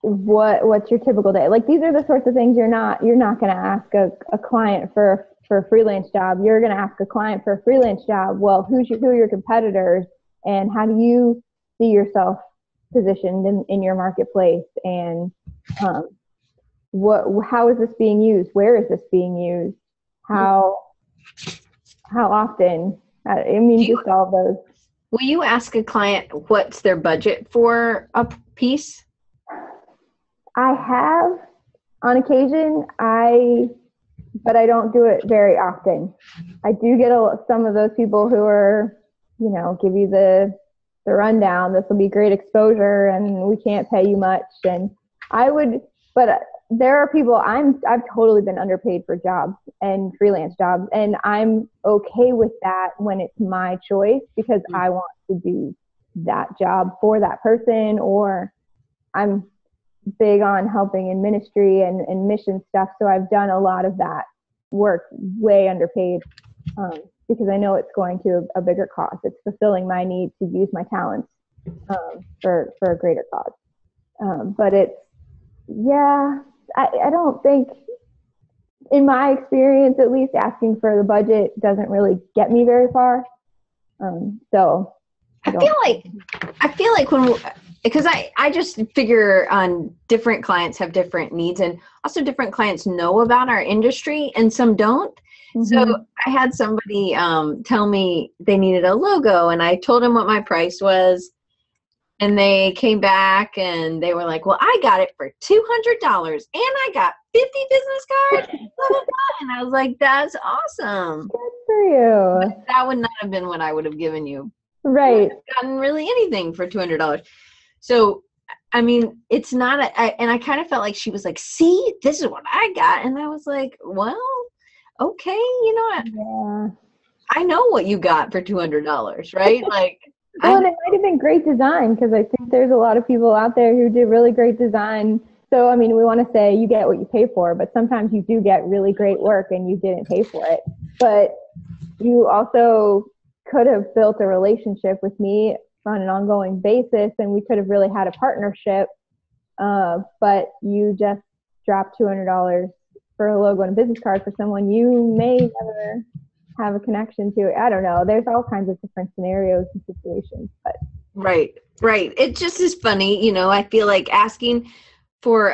what's your typical day? Like, these are the sorts of things you're not going to ask a client for a freelance job. You're going to ask a client for a freelance job. Well, who are your competitors, and how do you see yourself positioned in your marketplace? And how is this being used? Where is this being used? How often? I mean, just all those. Will you ask a client what's their budget for a piece? I have on occasion, but I don't do it very often. I do get some of those people who are, give you the rundown. This will be great exposure, and we can't pay you much. And but there are people, I've totally been underpaid for jobs and freelance jobs, and I'm okay with that when it's my choice because I want to do that job for that person, or I'm big on helping in ministry and mission stuff. So I've done a lot of that work way underpaid because I know it's going to a bigger cause. It's fulfilling my need to use my talents for a greater cause. But I don't think, in my experience at least, asking for the budget doesn't really get me very far. So I feel like because I just figure on different clients have different needs, and also different clients know about our industry and some don't. Mm-hmm. So I had somebody tell me they needed a logo, and I told them what my price was. And they came back and they were like, well, I got it for $200 and I got 50 business cards. Blah, blah, blah. And I was like, that's awesome. Good for you. But that would not have been what I would have given you. Right. I wouldn't have gotten really anything for $200. So, I mean, it's not, and I kind of felt like she was like, see, this is what I got. And I was like, well, okay, yeah. I know what you got for $200, right? Like, well, and it might have been great design, because I think there's a lot of people out there who do really great design. So, I mean, we want to say you get what you pay for, but sometimes you do get really great work and you didn't pay for it. But you also could have built a relationship with me on an ongoing basis, and we could have really had a partnership. But you just dropped $200 for a logo and a business card for someone you may never have a connection to. I don't know. There's all kinds of different scenarios and situations, but right. It just is funny, I feel like asking for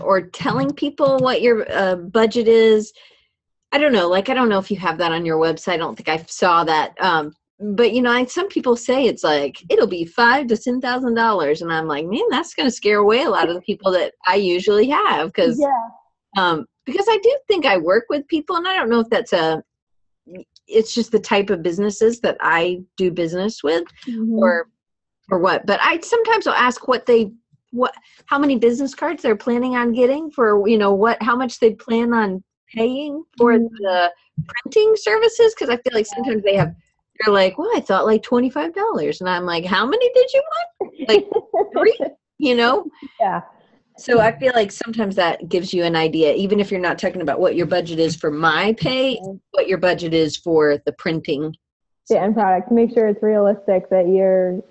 or telling people what your budget is. I don't know. Like, I don't know if you have that on your website. I don't think I saw that. But some people say it's like it'll be $5,000 to $10,000, and I'm like, man, that's going to scare away a lot of the people that I usually have, because Because I do think I work with people, and I don't know if it's just the type of businesses that I do business with, or what. But I sometimes will ask how many business cards they're planning on getting for, how much they plan on paying for the printing services. Because I feel like sometimes they're like, well, I thought like $25, and I'm like, how many did you want? Like 3, Yeah. So I feel like sometimes that gives you an idea, even if you're not talking about what your budget is for my pay, what your budget is for the printing. The end product, to make sure it's realistic that you're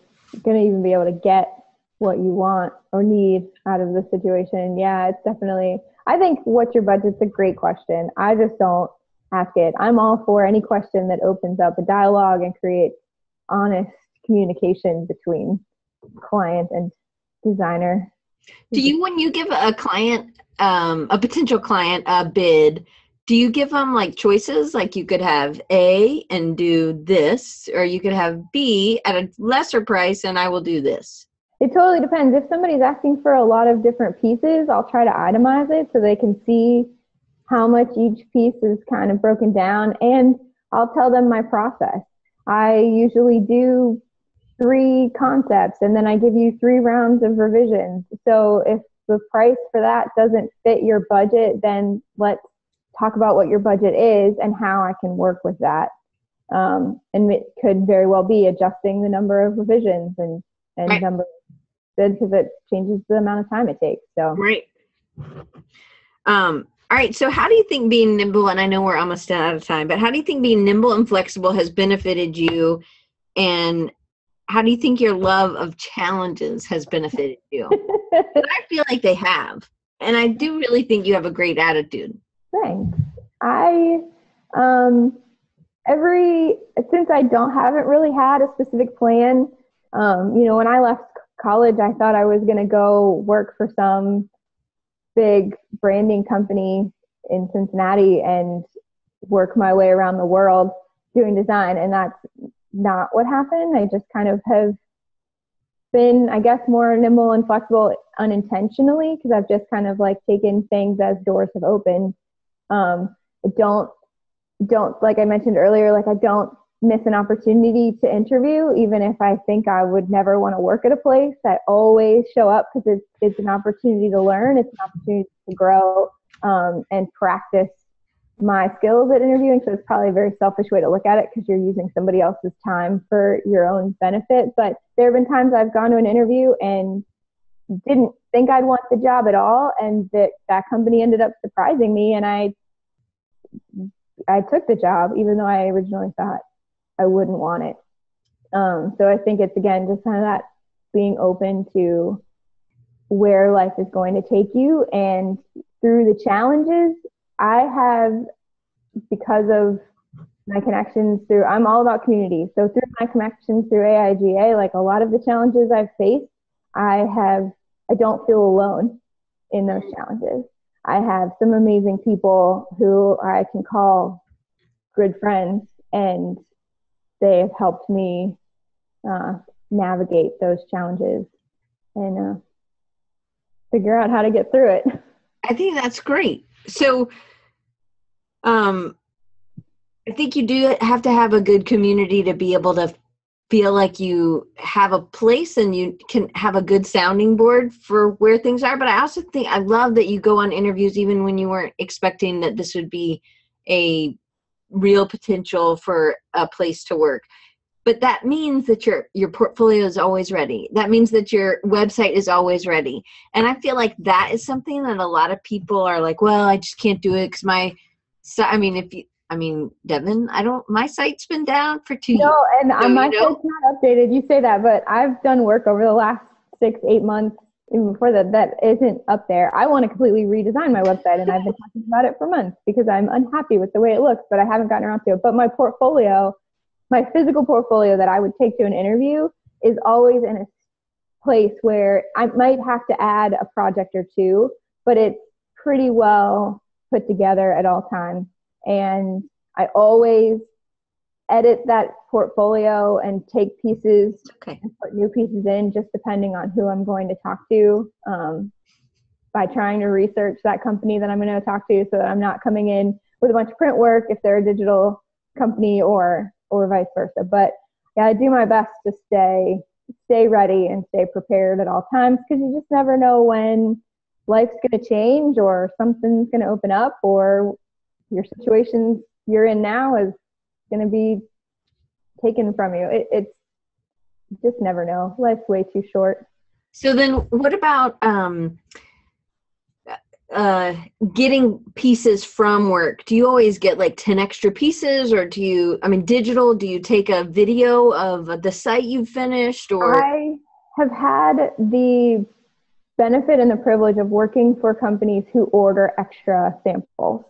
going to even be able to get what you want or need out of the situation. Yeah, it's definitely, I think what's your budget's a great question. I just don't ask it. I'm all for any question that opens up a dialogue and creates honest communication between client and designer. Do you, when you give a client, a potential client, a bid, do you give them like choices? Like you could have A and do this, or you could have B at a lesser price and I will do this? It totally depends. If somebody's asking for a lot of different pieces, I'll try to itemize it so they can see how much each piece is kind of broken down, and I'll tell them my process. I usually do 3 concepts and then I give you 3 rounds of revisions. So if the price for that doesn't fit your budget, then let's talk about what your budget is and how I can work with that. And it could very well be adjusting the number of revisions and right. number, because it changes the amount of time it takes. So right. All right. So how do you think being nimble, and I know we're almost out of time, but how do you think being nimble and flexible has benefited you, and how do you think your love of challenges has benefited you? I feel like they have, and I do really think you have a great attitude. Thanks. Since I haven't really had a specific plan, when I left college, I thought I was going to go work for some big branding company in Cincinnati and work my way around the world doing design. And that's not what happened. I just kind of have been, I guess, more nimble and flexible unintentionally, because I've just kind of like taken things as doors have opened. I don't, like I mentioned earlier, like I don't miss an opportunity to interview, even if I think I would never want to work at a place. I always show up because it's an opportunity to learn. It's an opportunity to grow and practice my skills at interviewing. So it's probably a very selfish way to look at it, because you're using somebody else's time for your own benefit. But there have been times I've gone to an interview and didn't think I'd want the job at all, and that company ended up surprising me, and I took the job even though I originally thought I wouldn't want it. So I think it's, again, just kind of that being open to where life is going to take you. And through the challenges I have, because of my connections I'm all about community. So through my connections through AIGA, like a lot of the challenges I've faced, I don't feel alone in those challenges. I have some amazing people who I can call good friends, and they have helped me navigate those challenges and figure out how to get through it. I think that's great. So I think you do have to have a good community to be able to feel like you have a place and you can have a good sounding board for where things are. But I also think I love that you go on interviews even when you weren't expecting that this would be a real potential for a place to work. But that means that your portfolio is always ready. That means that your website is always ready. And I feel like that is something that a lot of people are like, well, I just can't do it because Devon, my site's been down for 2 years. No, and my site's not updated. You say that, but I've done work over the last 6-8 months, even before that isn't up there. I want to completely redesign my website, and I've been talking about it for months because I'm unhappy with the way it looks, but I haven't gotten around to it. But my portfolio, my physical portfolio that I would take to an interview, is always in a place where I might have to add a project or two, but it's pretty well put together at all times. And I always edit that portfolio and take pieces and put new pieces in, just depending on who I'm going to talk to. by trying to research that company that I'm going to talk to, so that I'm not coming in with a bunch of print work if they're a digital company or vice versa. But yeah, I do my best to stay ready and stay prepared at all times, because you just never know when life's going to change or something's going to open up, or your situation you're in now is going to be taken from you. It's just never know. Life's way too short. So then what about getting pieces from work? Do you always get like 10 extra pieces, or digital, do you take a video of the site you've finished? Or I have had the benefit and the privilege of working for companies who order extra samples.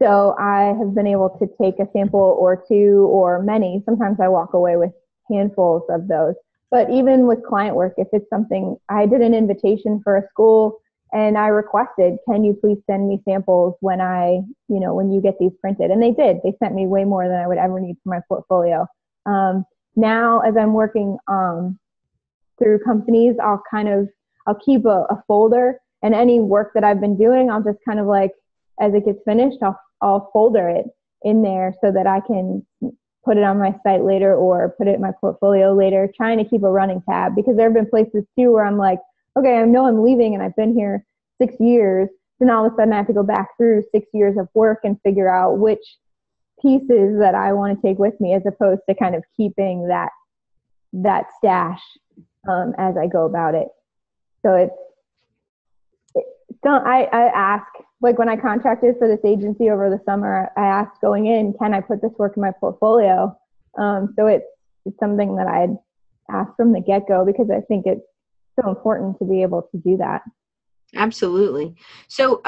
So I have been able to take a sample or two or many. Sometimes I walk away with handfuls of those. But even with client work, if it's something, I did an invitation for a school and I requested, can you please send me samples when when you get these printed? And they did. They sent me way more than I would ever need for my portfolio. Now, as I'm working through companies, I'll keep a folder, and any work that I've been doing, I'll just kind of like, as it gets finished, I'll folder it in there so that I can put it on my site later or put it in my portfolio later, trying to keep a running tab, because there have been places too where I'm like, okay, I know I'm leaving and I've been here 6 years. Then all of a sudden I have to go back through 6 years of work and figure out which pieces that I want to take with me, as opposed to kind of keeping that stash as I go about it. So I ask, like when I contracted for this agency over the summer, I asked going in, can I put this work in my portfolio? So it's something that I'd asked from the get-go, because I think it's so important to be able to do that. Absolutely. So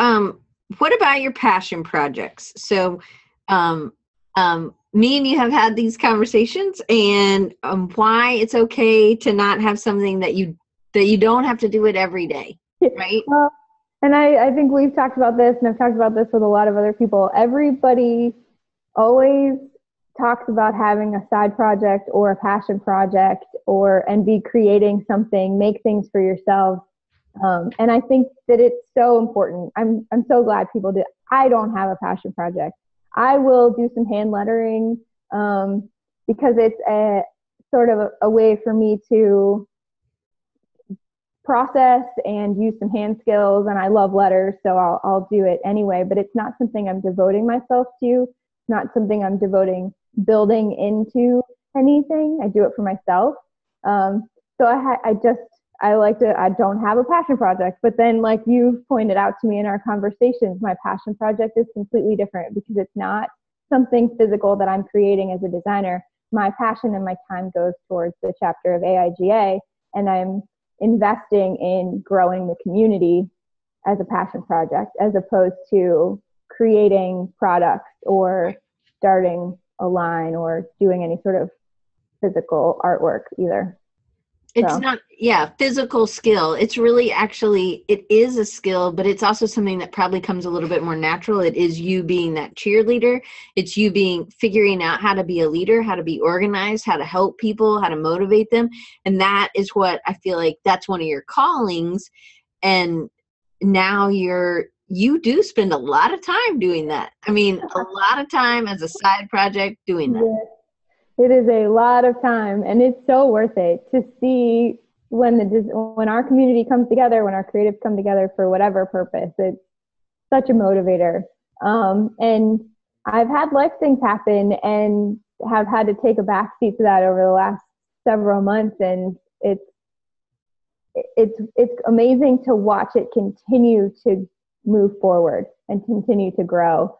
what about your passion projects? So me and you have had these conversations, and why it's okay to not have something that you don't have to do it every day, right? Well, and I think we've talked about this, and I've talked about this with a lot of other people. Everybody always talks about having a side project or a passion project, and be creating something, make things for yourself. And I think that it's so important. I'm so glad people do. I don't have a passion project. I will do some hand lettering because it's a sort of a way for me to process and use some hand skills, and I love letters, so I'll do it anyway. But it's not something I'm devoting myself to. It's not something I'm building into anything. I do it for myself. So I don't have a passion project. But then, like you've pointed out to me in our conversations, my passion project is completely different, because it's not something physical that I'm creating as a designer. My passion and my time goes towards the chapter of AIGA, and I'm investing in growing the community as a passion project, as opposed to creating products or starting a line or doing any sort of physical artwork either. It's not, physical skill. It's really it is a skill, but it's also something that probably comes a little bit more natural. It is you being that cheerleader. It's you figuring out how to be a leader, how to be organized, how to help people, how to motivate them. And that is what I feel like that's one of your callings. And now you do spend a lot of time doing that. I mean, a lot of time as a side project doing that. Yeah. It is a lot of time, and it's so worth it to see when our community comes together, when our creatives come together for whatever purpose. It's such a motivator. And I've had life things happen and have had to take a backseat to that over the last several months, and it's amazing to watch it continue to move forward and continue to grow,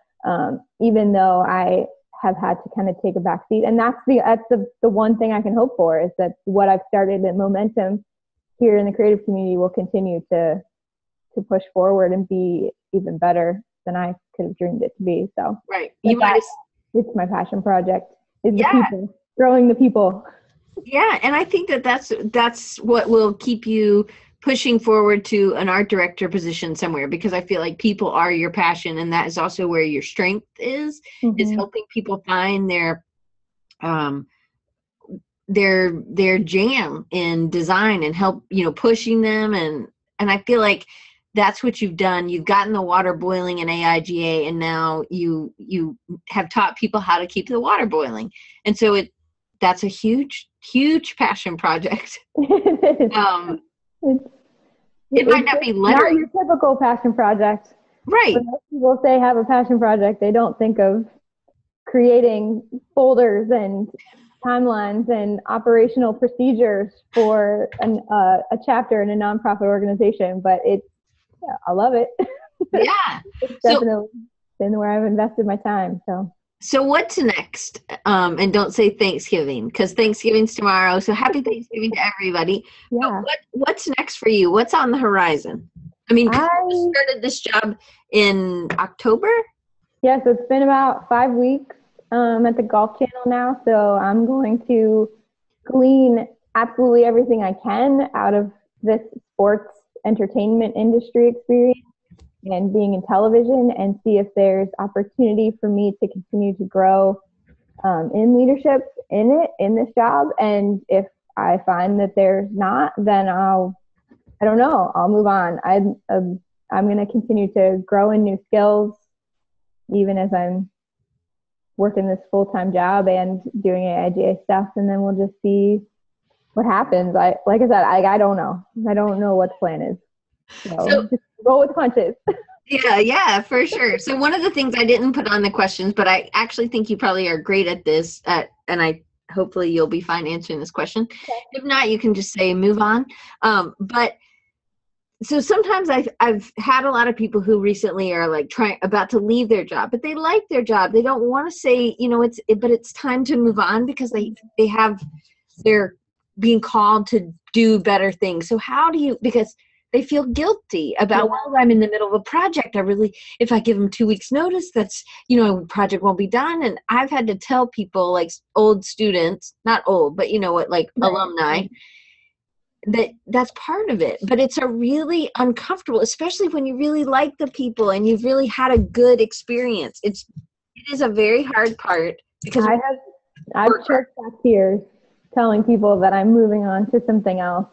even though I have had to kind of take a back seat. And that's the one thing I can hope for, is that what I've started, the momentum here in the creative community, will continue to push forward and be even better than I could have dreamed it to be. So right. It's my passion project, is the people, growing the people. Yeah. And I think that's what will keep you pushing forward to an art director position somewhere, because I feel like people are your passion, and that is also where your strength is helping people find their jam in design, and help, pushing them. And I feel like that's what you've done. You've gotten the water boiling in AIGA, and now you have taught people how to keep the water boiling. And so that's a huge, huge passion project. It might not be lettering. Not your typical passion project. Right. When most people say have a passion project, they don't think of creating folders and timelines and operational procedures for a chapter in a nonprofit organization. But I love it. Yeah. It's definitely been where I've invested my time. So what's next? And don't say Thanksgiving, because Thanksgiving's tomorrow. So happy Thanksgiving to everybody. Yeah. What's next for you? What's on the horizon? I mean, you started this job in October? Yeah, so it's been about 5 weeks at the Golf Channel now. So I'm going to glean absolutely everything I can out of this sports entertainment industry experience and being in television, and see if there's opportunity for me to continue to grow in leadership in this job. And if I find that there's not, then I'll move on. I'm going to continue to grow in new skills, even as I'm working this full-time job and doing AIGA stuff. And then we'll just see what happens. Like I said, I don't know. I don't know what the plan is. So just roll with the punches. Yeah, for sure. So one of the things I didn't put on the questions, but I actually think you probably are great at this, and hopefully you'll be fine answering this question. Okay. If not, you can just say move on. But so sometimes I've had a lot of people who recently are like about to leave their job, but they like their job. They don't want to say, but it's time to move on because they're being called to do better things. So because they feel guilty about, well, I'm in the middle of a project. If I give them 2 weeks notice, that's, project won't be done. And I've had to tell people, like old students, not old, but alumni, that's part of it. But it's a really uncomfortable, especially when you really like the people and you've really had a good experience. It is a very hard part because I've choked back tears telling people that I'm moving on to something else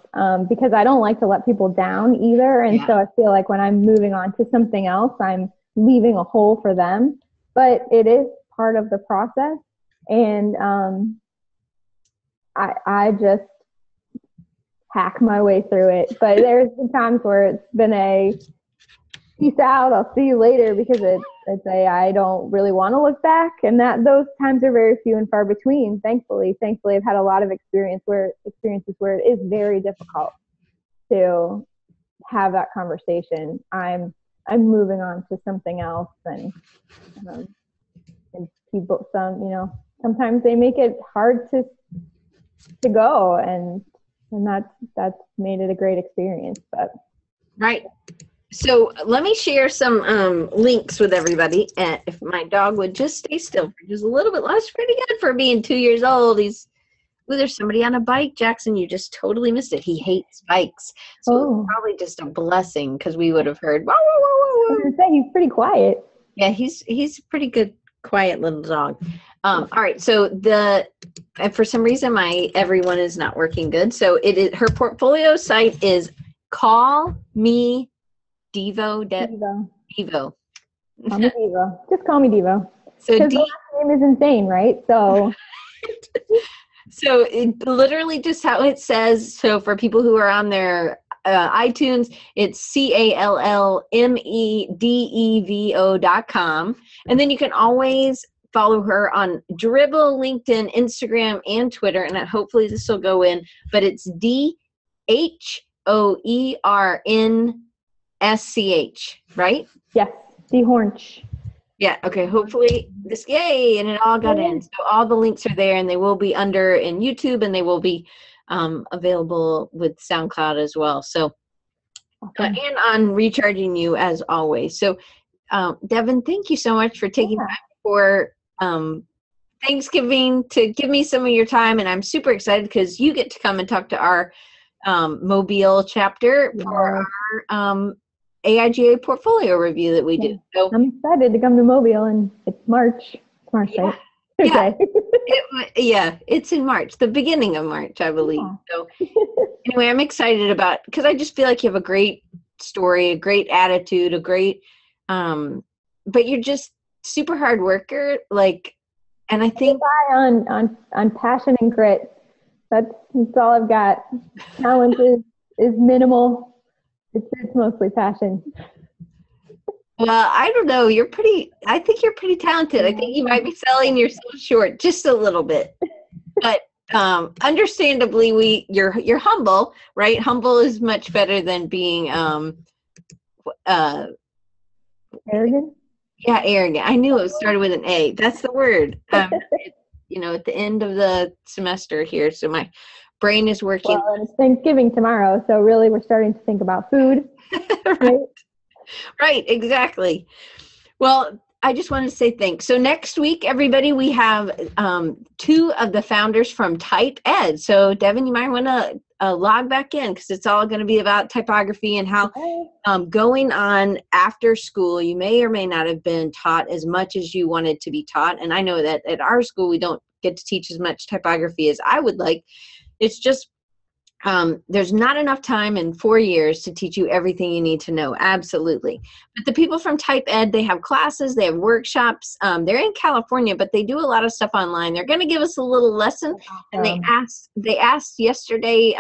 because I don't like to let people down either. And so I feel like when I'm moving on to something else, I'm leaving a hole for them. But it is part of the process. And I just hack my way through it. But there's been times where it's been a peace out, I'll see you later, because it's I don't really want to look back, and those times are very few and far between. Thankfully, I've had a lot of experiences where it is very difficult to have that conversation. I'm moving on to something else, and people, sometimes they make it hard to go, and that's made it a great experience. But right. So let me share some links with everybody. And if my dog would just stay still for just a little bit, that's pretty good for being 2 years old. There's somebody on a bike, Jackson. You just totally missed it. He hates bikes. So it's probably just a blessing because we would have heard, whoa, whoa, whoa, whoa. I was going to say, he's pretty quiet. Yeah, he's a pretty good, quiet little dog. All right. So and for some reason, everyone is not working good. So her portfolio site is Call Me Devo. Devo. Call me Devo. Just call me Devo. So the last name is insane, right? So so it literally just how it says. So for people who are on their iTunes, it's CALLMEDEVO.com. And then you can always follow her on Dribbble, LinkedIn, Instagram, and Twitter. And hopefully this will go in, but it's DHOERNSCH, right? Yes, Hoernsch. Yeah, okay, hopefully and it all got in. So all the links are there, and they will be in YouTube, and they will be available with SoundCloud as well. So, and on Recharging You as always. So, Devon, thank you so much for taking time for Thanksgiving to give me some of your time, and I'm super excited because you get to come and talk to our Mobile chapter for our AIGA portfolio review that we do. So I'm excited to come to Mobile, and it's March. It's March, right? Yeah. It's in March, the beginning of March, I believe. So anyway, I'm excited because I just feel like you have a great story, a great attitude, a great, but you're just super hard worker. Like, and I think on passion and grit. That's all I've got. Talent is minimal. It's mostly passion. Well, I don't know. I think you're pretty talented. I think you might be selling yourself short just a little bit. But understandably, you're humble, right? Humble is much better than being Arrogant? Yeah, arrogant. I knew it started with an A. That's the word. At the end of the semester here, so my brain is working. Well, and it's Thanksgiving tomorrow, so really we're starting to think about food. Right. Right, exactly. Well, I just wanted to say thanks. So next week, everybody, we have 2 of the founders from Type Ed. So Devon, you might want to log back in, because it's all going to be about typography and how going on after school, you may or may not have been taught as much as you wanted to be taught. And I know that at our school, we don't get to teach as much typography as I would like. It's just there's not enough time in 4 years to teach you everything you need to know. Absolutely. But the people from Type Ed, they have classes, they have workshops. They're in California, but they do a lot of stuff online. They're going to give us a little lesson. And they asked yesterday,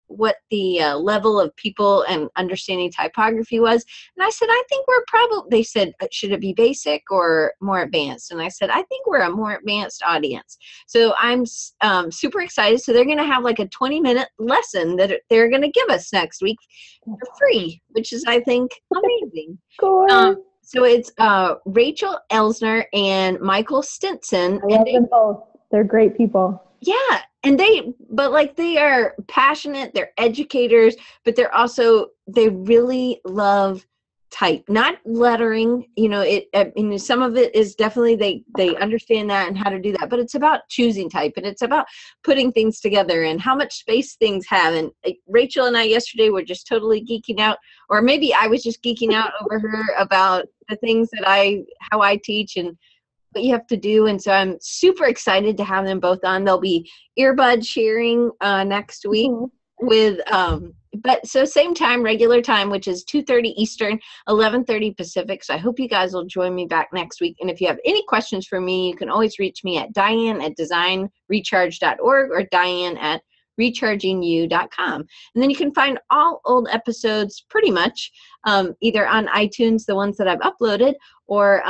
what the level of people and understanding typography was. And I said, I think they said, should it be basic or more advanced? And I said, I think we're a more advanced audience. So I'm super excited. So they're going to have like a 20-minute lesson that they're going to give us next week for free, which is, I think, amazing. Cool. So it's Rachel Elsner and Michael Stinson. I love them both. They're great people. Yeah. And they are passionate, they're educators, but they really love type, not lettering. Some of it is definitely, they understand that and how to do that, but it's about choosing type, and it's about putting things together and how much space things have. And Rachel and I yesterday were just totally geeking out, or maybe I was just geeking out over her about the things how I teach and what you have to do. And so I'm super excited to have them both on. They'll be earbud sharing next week with but so same time, regular time, which is 2:30 Eastern, 11:30 Pacific. So I hope you guys will join me back next week. And if you have any questions for me, you can always reach me at diane@designrecharge.org or diane@rechargingyou.com. And then you can find all old episodes pretty much either on iTunes, the ones that I've uploaded, or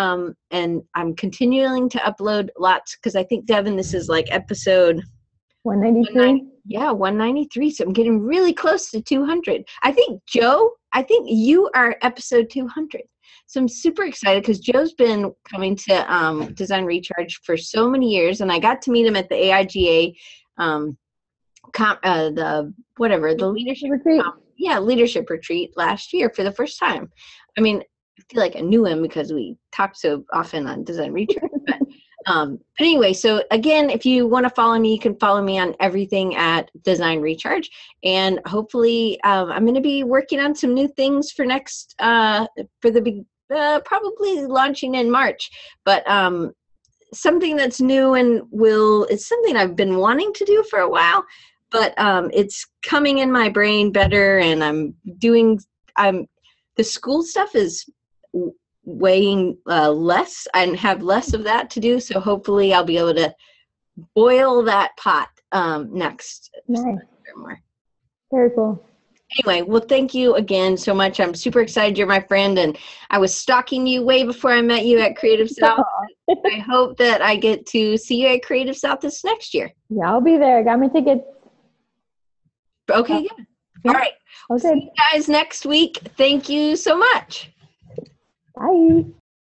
and I'm continuing to upload lots, because I think, Devon, this is like episode 193. Yeah, 193. So I'm getting really close to 200. I think, Joe, you are episode 200. So I'm super excited, because Joe's been coming to Design Recharge for so many years, and I got to meet him at the AIGA the leadership retreat. Leadership retreat last year for the first time. I mean, I feel like I knew him because we talked so often on Design Recharge. But anyway, so again, if you want to follow me, you can follow me on everything at Design Recharge. And hopefully I'm going to be working on some new things for next, probably launching in March. But something that's new and it's something I've been wanting to do for a while, but it's coming in my brain better, and the school stuff is weighing less and have less of that to do. So hopefully I'll be able to boil that pot next. Nice. Very cool. Anyway, well, thank you again so much. I'm super excited you're my friend, and I was stalking you way before I met you at Creative South. I hope that I get to see you at Creative South this next year. Yeah, I'll be there. Got my tickets. Okay, good. All right. Okay. See you guys next week. Thank you so much. Bye.